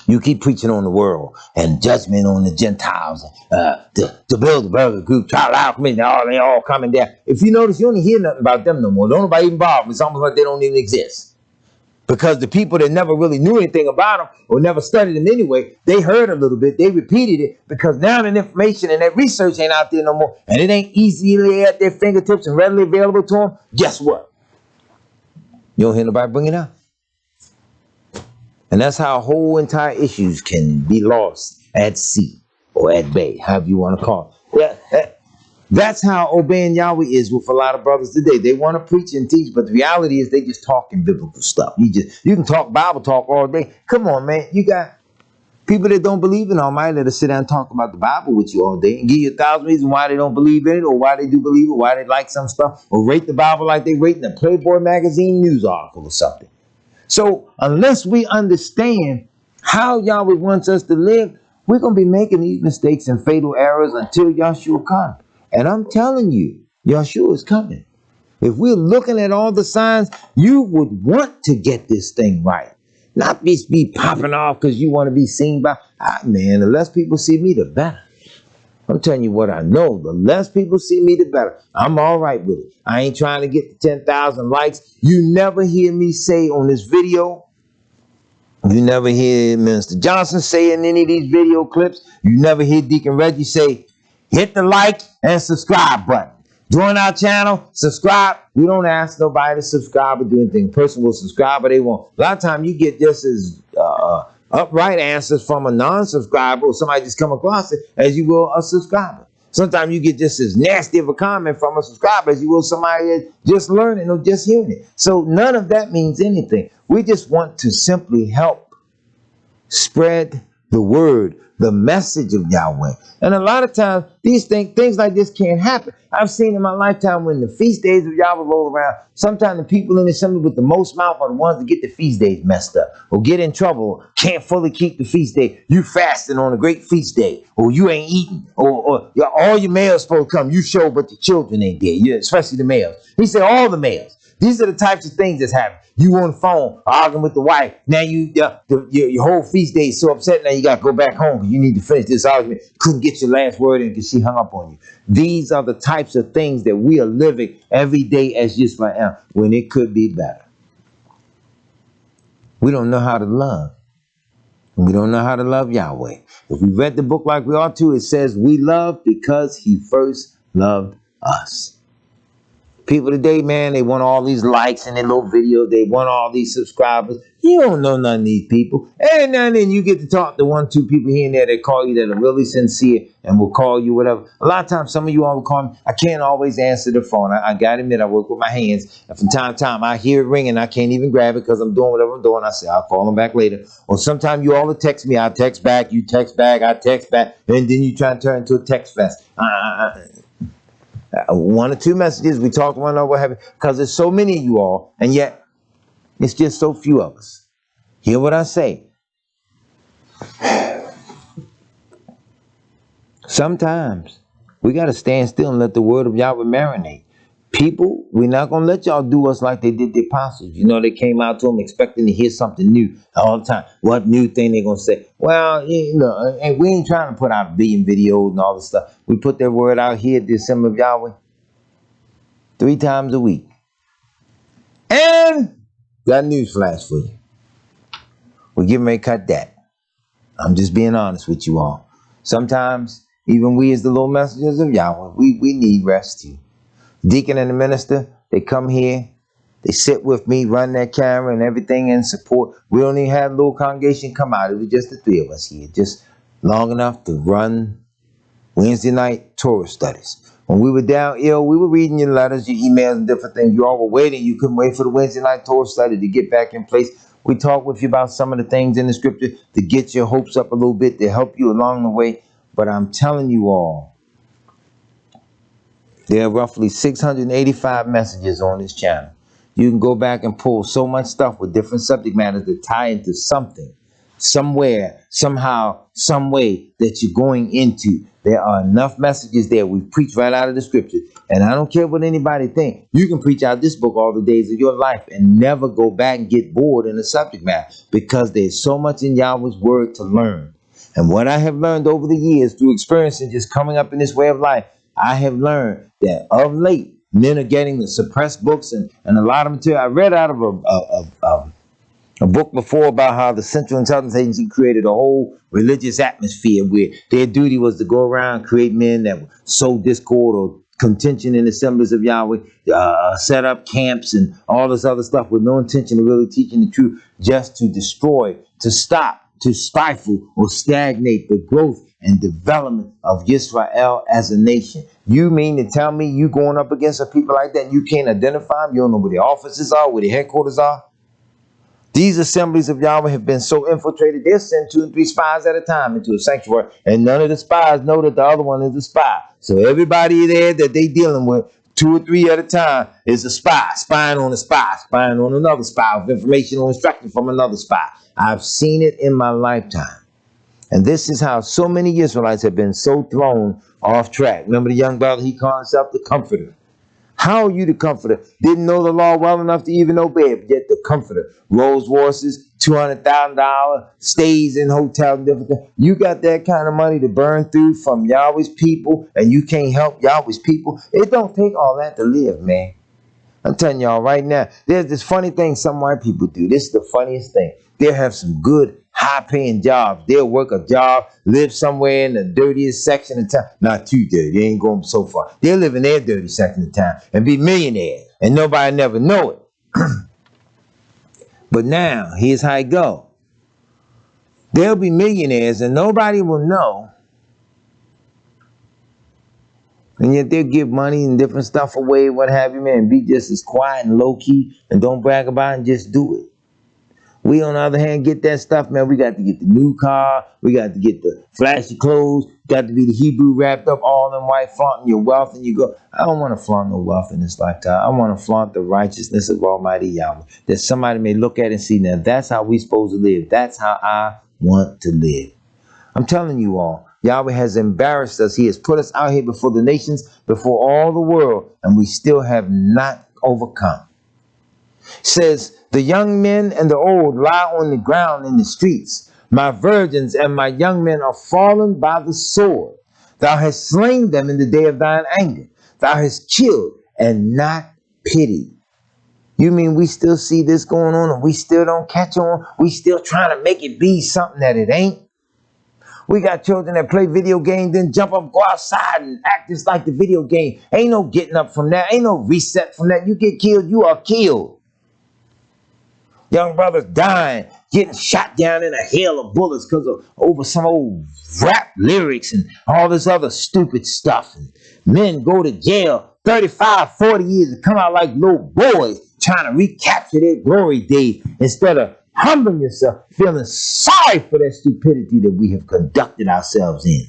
A: you keep preaching on the world and judgment on the Gentiles, to build the brother group, child out committee, they all coming there. If you notice, you don't hear nothing about them no more. Don't nobody even bother. It's almost like they don't even exist. Because the people that never really knew anything about them or never studied them anyway, they heard a little bit, they repeated it, because now that information and that research ain't out there no more, and it ain't easily at their fingertips and readily available to them, guess what? You don't hear nobody bring it up. And that's how whole entire issues can be lost at sea or at bay, however you want to call it. Yeah, that's how obeying Yahweh is with a lot of brothers today. They want to preach and teach, but the reality is they just talking biblical stuff. You can talk Bible talk all day. Come on, man. You got people that don't believe in Almighty that'll sit down and talk about the Bible with you all day and give you 1,000 reasons why they don't believe in it, or why they do believe it, why they like some stuff, or rate the Bible like they rate in a Playboy magazine news article or something. So unless we understand how Yahweh wants us to live, we're going to be making these mistakes and fatal errors until Yahshua comes. And I'm telling you, Yahshua is coming. If we're looking at all the signs, you would want to get this thing right. Not just be popping off because you want to be seen by, man, the less people see me, the better. I'm telling you what I know. The less people see me, the better. I'm all right with it. I ain't trying to get the 10,000 likes. You never hear me say on this video. You never hear Minister Johnson say in any of these video clips. You never hear Deacon Reggie say, hit the like and subscribe button. Join our channel, subscribe. We don't ask nobody to subscribe or do anything. A person will subscribe or they won't. A lot of times you get just as upright answers from a non-subscriber or somebody just come across it as you will a subscriber. Sometimes you get just as nasty of a comment from a subscriber as you will somebody that's just learning or just hearing it. So none of that means anything. We just want to simply help spread the word, the message of Yahweh. And a lot of times, these things like this can't happen. I've seen in my lifetime when the feast days of Yahweh roll around, sometimes the people in the assembly with the most mouth are the ones that get the feast days messed up, or get in trouble, can't fully keep the feast day. You fasting on a great feast day, or you ain't eating, or all your males supposed to come. You show, but the children ain't there, especially the males. He said all the males. These are the types of things that's happening. You on the phone arguing with the wife. Now your whole feast day is so upset. Now you got to go back home because you need to finish this argument. Couldn't get your last word in because she hung up on you. These are the types of things that we are living every day as just like when it could be better. We don't know how to love. We don't know how to love Yahweh. If we read the book like we ought to, it says we love because he first loved us. People today, man, they want all these likes in their little videos. They want all these subscribers. You don't know none of these people. And then you get to talk to 1, 2 people here and there that call you that are really sincere and will call you whatever. A lot of times, some of you all will call me. I can't always answer the phone. I got to admit, I work with my hands. And from time to time, I hear it ringing. I can't even grab it because I'm doing whatever I'm doing. I say, I'll call them back later. Or sometimes you all will text me. I text back. You text back. I text back. And then you try and turn into a text fest. 1 or 2 messages, we talk to one another, what have you, because there's so many of you all, and yet it's just so few of us. Hear what I say. Sometimes we got to stand still and let the word of Yahweh marinate. People, we're not going to let y'all do us like they did the apostles. You know, they came out to them expecting to hear something new all the time. What new thing they going to say? Well, you know, and we ain't trying to put out 1 billion videos and all this stuff. We put that word out here at the Assembly of Yahweh 3 times a week. And got a news flash for you. We're getting ready to cut that. I'm just being honest with you all. Sometimes, even we as the little messengers of Yahweh, we need rest too. Deacon and the minister, they come here, they sit with me, run that camera and everything in support. We don't even have a little congregation come out. It was just the 3 of us here, just long enough to run Wednesday night Torah studies. When we were down ill, we were reading your letters, your emails and different things. You all were waiting. You couldn't wait for the Wednesday night Torah study to get back in place. We talked with you about some of the things in the scripture to get your hopes up a little bit, to help you along the way. But I'm telling you all, there are roughly 685 messages on this channel. You can go back and pull so much stuff with different subject matters that tie into something somewhere, somehow, some way that you're going into. There are enough messages there. We preach right out of the scriptures. And I don't care what anybody think. You can preach out this book all the days of your life and never go back and get bored in the subject matter, because there's so much in Yahweh's word to learn. And what I have learned over the years through experiencing just coming up in this way of life, I have learned that of late, men are getting the suppressed books and a lot of material. I read out of a book before about how the Central Intelligence Agency created a whole religious atmosphere where their duty was to go around and create men that sow discord or contention in the assemblies of Yahweh, set up camps and all this other stuff with no intention of really teaching the truth, just to destroy, to stop, to stifle or stagnate the growth and development of Yisrael as a nation. You mean to tell me you going up against a people like that and you can't identify them? You don't know where their offices are, where their headquarters are? These assemblies of Yahweh have been so infiltrated, they'll send 2 and 3 spies at a time into a sanctuary, and none of the spies know that the other one is a spy. So everybody there that they dealing with, 2 or 3 at a time, is a spy, spying on a spy, spying on another spy, with information or instruction from another spy. I've seen it in my lifetime. And this is how so many Israelites have been so thrown off track. Remember the young brother, he called himself the comforter. How are you the comforter? Didn't know the law well enough to even obey it, but yet the comforter. Rolls Royces, $200,000, stays in hotels and different things. You got that kind of money to burn through from Yahweh's people, and you can't help Yahweh's people. It don't take all that to live, man. I'm telling y'all right now, there's this funny thing some white people do. This is the funniest thing. They'll have some good, high-paying jobs. They'll work a job, live somewhere in the dirtiest section of town. Not too dirty. They ain't going so far. They'll live in their dirty section of town and be millionaires, and nobody never know it. But now, here's how it go. They'll be millionaires, and nobody will know. And yet they'll give money and different stuff away, what have you, man, and be just as quiet and low-key and don't brag about it and just do it. We, on the other hand, get that stuff, man. We got to get the new car. We got to get the flashy clothes. Got to be the Hebrew wrapped up, all in white, flaunting your wealth. And you go, I don't want to flaunt no wealth in this lifetime. I want to flaunt the righteousness of Almighty Yahweh. That somebody may look at and see, now that's how we supposed to live. That's how I want to live. I'm telling you all, Yahweh has embarrassed us. He has put us out here before the nations, before all the world, and we still have not overcome. Says, the young men and the old lie on the ground in the streets. My virgins and my young men are fallen by the sword. Thou hast slain them in the day of thine anger. Thou hast killed and not pitied. You mean we still see this going on and we still don't catch on? We still trying to make it be something that it ain't? We got children that play video games, then jump up, go outside and act just like the video game. Ain't no getting up from that. Ain't no reset from that. You get killed, you are killed. Young brothers dying, getting shot down in a hail of bullets because of over some old rap lyrics and all this other stupid stuff. And men go to jail 35, 40 years and come out like little boys trying to recapture their glory days instead of humbling yourself, feeling sorry for that stupidity that we have conducted ourselves in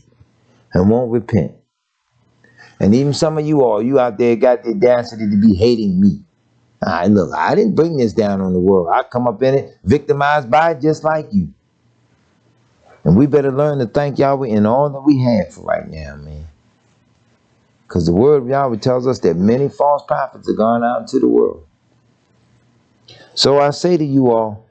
A: and won't repent. And even some of you all, you out there got the audacity to be hating me. All right, look, I didn't bring this down on the world. I come up in it, victimized by it just like you. And we better learn to thank Yahweh in all that we have for right now, man. Because the word of Yahweh tells us that many false prophets are gone out into the world. So I say to you all,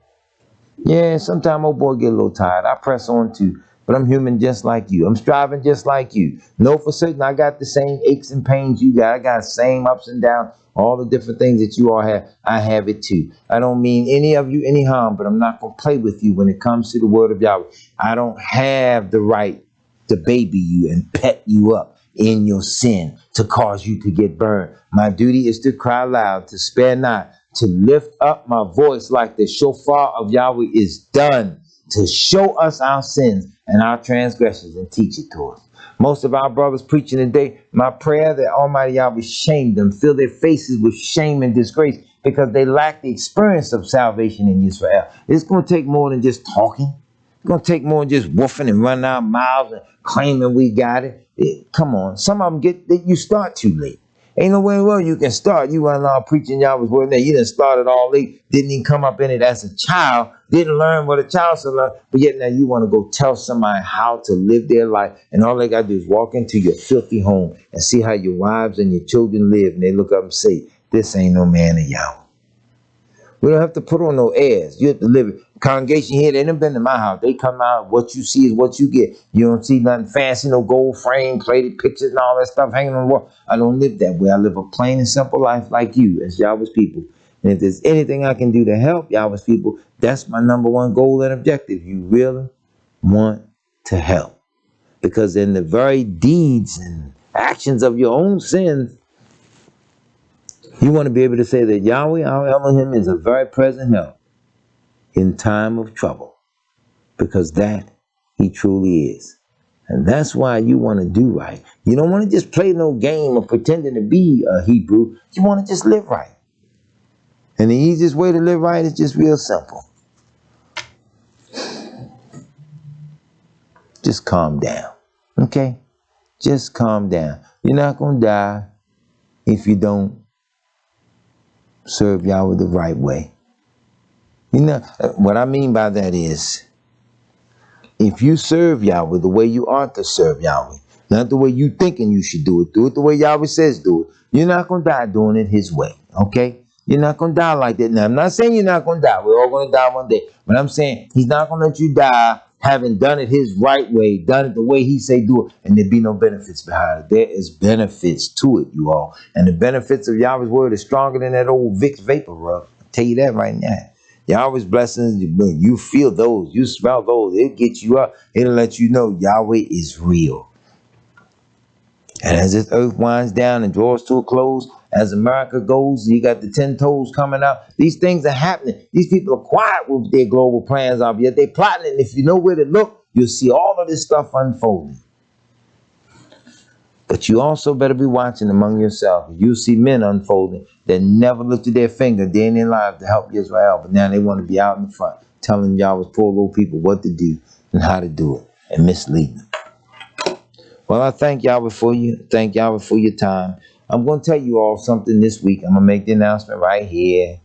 A: yeah, sometimes old boy get a little tired. I press on too. But I'm human just like you. I'm striving just like you. Know for certain I got the same aches and pains you got. I got the same ups and downs. All the different things that you all have, I have it too. I don't mean any of you any harm, but I'm not going to play with you when it comes to the word of Yahweh. I don't have the right to baby you and pet you up in your sin to cause you to get burned. My duty is to cry loud, to spare not, to lift up my voice like the shofar of Yahweh is done, to show us our sins and our transgressions and teach it to us. Most of our brothers preaching today, my prayer that Almighty Yahweh shame them, fill their faces with shame and disgrace because they lack the experience of salvation in Yisrael. It's going to take more than just talking. It's going to take more than just woofing and running our mouths and claiming we got it. Come on. Some of them you start too late. Ain't no way in the world you can start. You running out preaching Yahweh's word there. You didn't start it all late. Didn't even come up in it as a child. Didn't learn what a child should learn. But yet now you want to go tell somebody how to live their life. And all they got to do is walk into your filthy home and see how your wives and your children live. And they look up and say, this ain't no man of Yahweh. We don't have to put on no airs. You have to live it. Congregation here, they done been to my house. They come out, what you see is what you get. You don't see nothing fancy, no gold frame, plated pictures and all that stuff hanging on the wall. I don't live that way. I live a plain and simple life like you, as Yahweh's people. And if there's anything I can do to help Yahweh's people, that's my #1 goal and objective. You really want to help. Because in the very deeds and actions of your own sins, you want to be able to say that Yahweh, our Elohim, is a very present help in time of trouble. Because that he truly is. And that's why you want to do right. You don't want to just play no game of pretending to be a Hebrew. You want to just live right. And the easiest way to live right is just real simple. Just calm down. Okay? Just calm down. You're not going to die if you don't serve Yahweh the right way. You know, what I mean by that is, if you serve Yahweh the way you ought to serve Yahweh, not the way you thinking you should do it the way Yahweh says do it, you're not going to die doing it his way, okay? You're not going to die like that. Now, I'm not saying you're not going to die. We're all going to die one day. But I'm saying he's not going to let you die having done it his right way, done it the way he say do it, and there be no benefits behind it. There is benefits to it, you all. And the benefits of Yahweh's word is stronger than that old Vicks vapor rub. I'll tell you that right now. Yahweh's blessings, you feel those, you smell those, it gets you up. It'll let you know Yahweh is real. And as this earth winds down and draws to a close, as America goes, you got the 10 toes coming out. These things are happening. These people are quiet with their global plans out, yet they're plotting it. And if you know where to look, you'll see all of this stuff unfolding. But you also better be watching among yourself. You'll see men unfolding that never lifted their finger day in their lives to help Israel, but now they want to be out in the front, telling Yahweh's poor little people what to do and how to do it, and misleading them. Well, I thank Yahweh for you. Thank Yahweh for your time. I'm going to tell you all something this week. I'm going to make the announcement right here,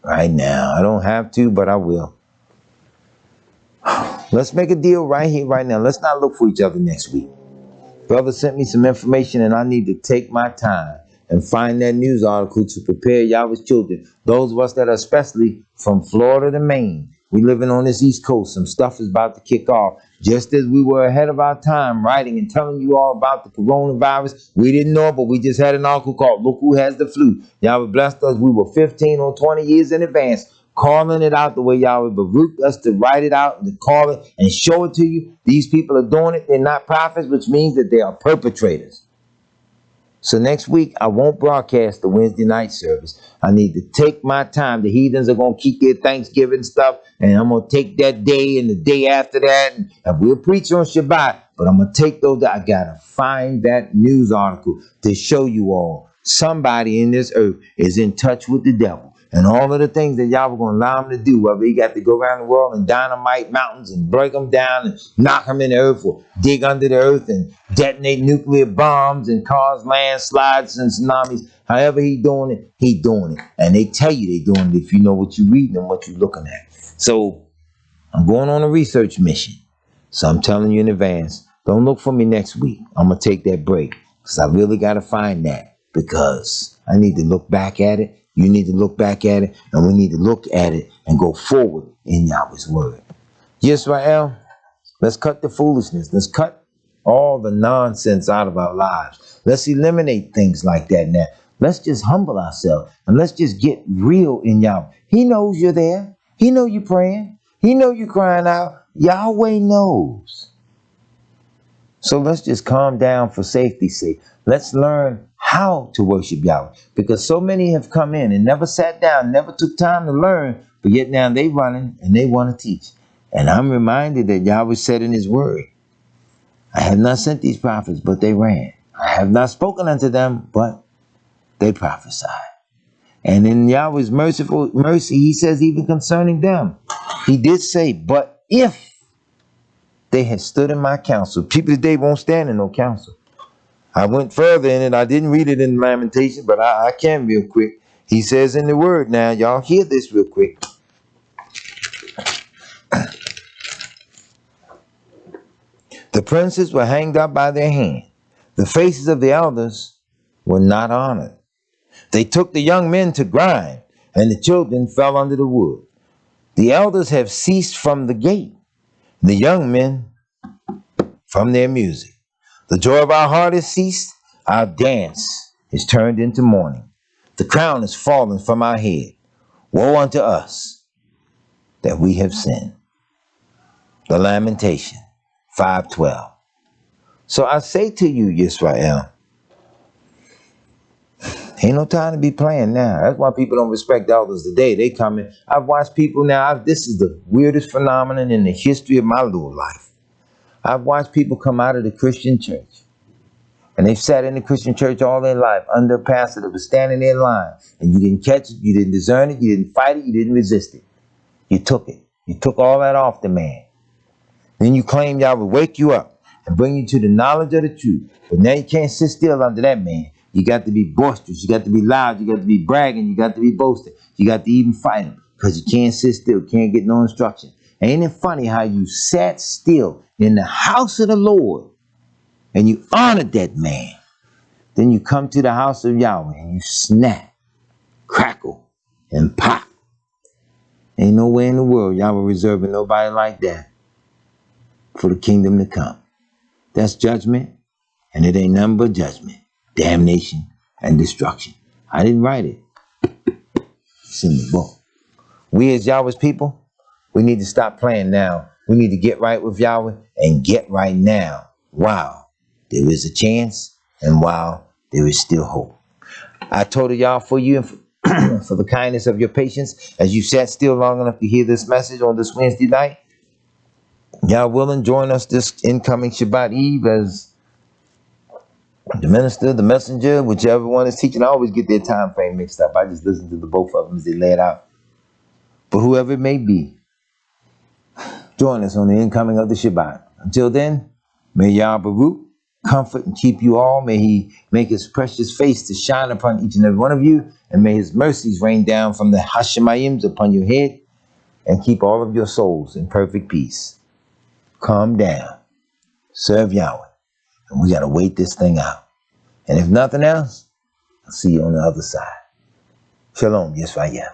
A: right now. I don't have to, but I will. Let's make a deal right here, right now. Let's not look for each other next week. Brother sent me some information, and I need to take my time and find that news article to prepare Yahweh's children. Those of us that are especially from Florida to Maine. We living on this East Coast. Some stuff is about to kick off. Just as we were ahead of our time writing and telling you all about the coronavirus, we didn't know, but we just had an article called Look Who Has the Flu. Yahweh blessed us. We were 15 or 20 years in advance, calling it out the way Yahweh baruched us to write it out and to call it and show it to you. These people are doing it. They're not prophets, which means that they are perpetrators. So next week, I won't broadcast the Wednesday night service. I need to take my time. The heathens are going to keep their Thanksgiving stuff, and I'm going to take that day and the day after that, and we'll preach on Shabbat, but I'm going to take those. I got to find that news article to show you all somebody in this earth is in touch with the devil. And all of the things that y'all were going to allow him to do, whether he got to go around the world and dynamite mountains and break them down and knock them in the earth, or dig under the earth and detonate nuclear bombs and cause landslides and tsunamis. However he doing it, he doing it. And they tell you they doing it if you know what you're reading and what you're looking at. So I'm going on a research mission. So I'm telling you in advance, don't look for me next week. I'm going to take that break because I really got to find that, because I need to look back at it. You need to look back at it, and we need to look at it and go forward in Yahweh's word. Yisrael, let's cut the foolishness. Let's cut all the nonsense out of our lives. Let's eliminate things like that now. Let's just humble ourselves, and let's just get real in Yahweh. He knows you're there. He knows you're praying. He knows you're crying out. Yahweh knows. So let's just calm down for safety's sake. Let's learn how to worship Yahweh, because so many have come in and never sat down, never took time to learn, but yet now they running and they want to teach. And I'm reminded that Yahweh said in his word, I have not sent these prophets, but they ran. I have not spoken unto them, but they prophesied. And in Yahweh's merciful mercy, he says even concerning them, he did say, but if they had stood in my counsel, people today won't stand in no counsel. I went further in it. I didn't read it in Lamentation, but I can real quick. He says in the word now, y'all hear this real quick. The princes were hanged up by their hand. The faces of the elders were not honored. They took the young men to grind, and the children fell under the wood. The elders have ceased from the gate, the young men from their music. The joy of our heart is ceased, our dance is turned into mourning. The crown is fallen from our head. Woe unto us that we have sinned. The Lamentation 5:12. So I say to you, Yisrael, ain't no time to be playing now. That's why people don't respect elders today. They come in. I've watched people now. This is the weirdest phenomenon in the history of my little life. I've watched people come out of the Christian church. And they've sat in the Christian church all their life under a pastor that was standing there lying. And you didn't catch it. You didn't discern it. You didn't fight it. You didn't resist it. You took it. You took all that off the man. Then you claim Yahweh will wake you up and bring you to the knowledge of the truth. But now you can't sit still under that man. You got to be boisterous. You got to be loud. You got to be bragging. You got to be boasting. You got to even fight him because you can't sit still. Can't get no instruction. Ain't it funny how you sat still in the house of the Lord and you honored that man? Then you come to the house of Yahweh and you snap, crackle, and pop. Ain't no way in the world Yahweh reserving nobody like that for the kingdom to come. That's judgment, and it ain't nothing but judgment, damnation, and destruction. I didn't write it. It's in the book. We as Yahweh's people, we need to stop playing now. We need to get right with Yahweh and get right now. Wow, there is a chance, and wow, there is still hope. I told y'all for you and for the kindness of your patience as you sat still long enough to hear this message on this Wednesday night. Y'all willing, join us this incoming Shabbat Eve as the minister, the messenger, whichever one is teaching. I always get their time frame mixed up. I just listen to the both of them as they lay it out. But whoever it may be, join us on the incoming of the Shabbat. Until then, may Yah Baruch comfort and keep you all. May he make his precious face to shine upon each and every one of you. And may his mercies rain down from the Hashemayim upon your head and keep all of your souls in perfect peace. Calm down. Serve Yahweh. And we got to wait this thing out. And if nothing else, I'll see you on the other side. Shalom, Yisrael.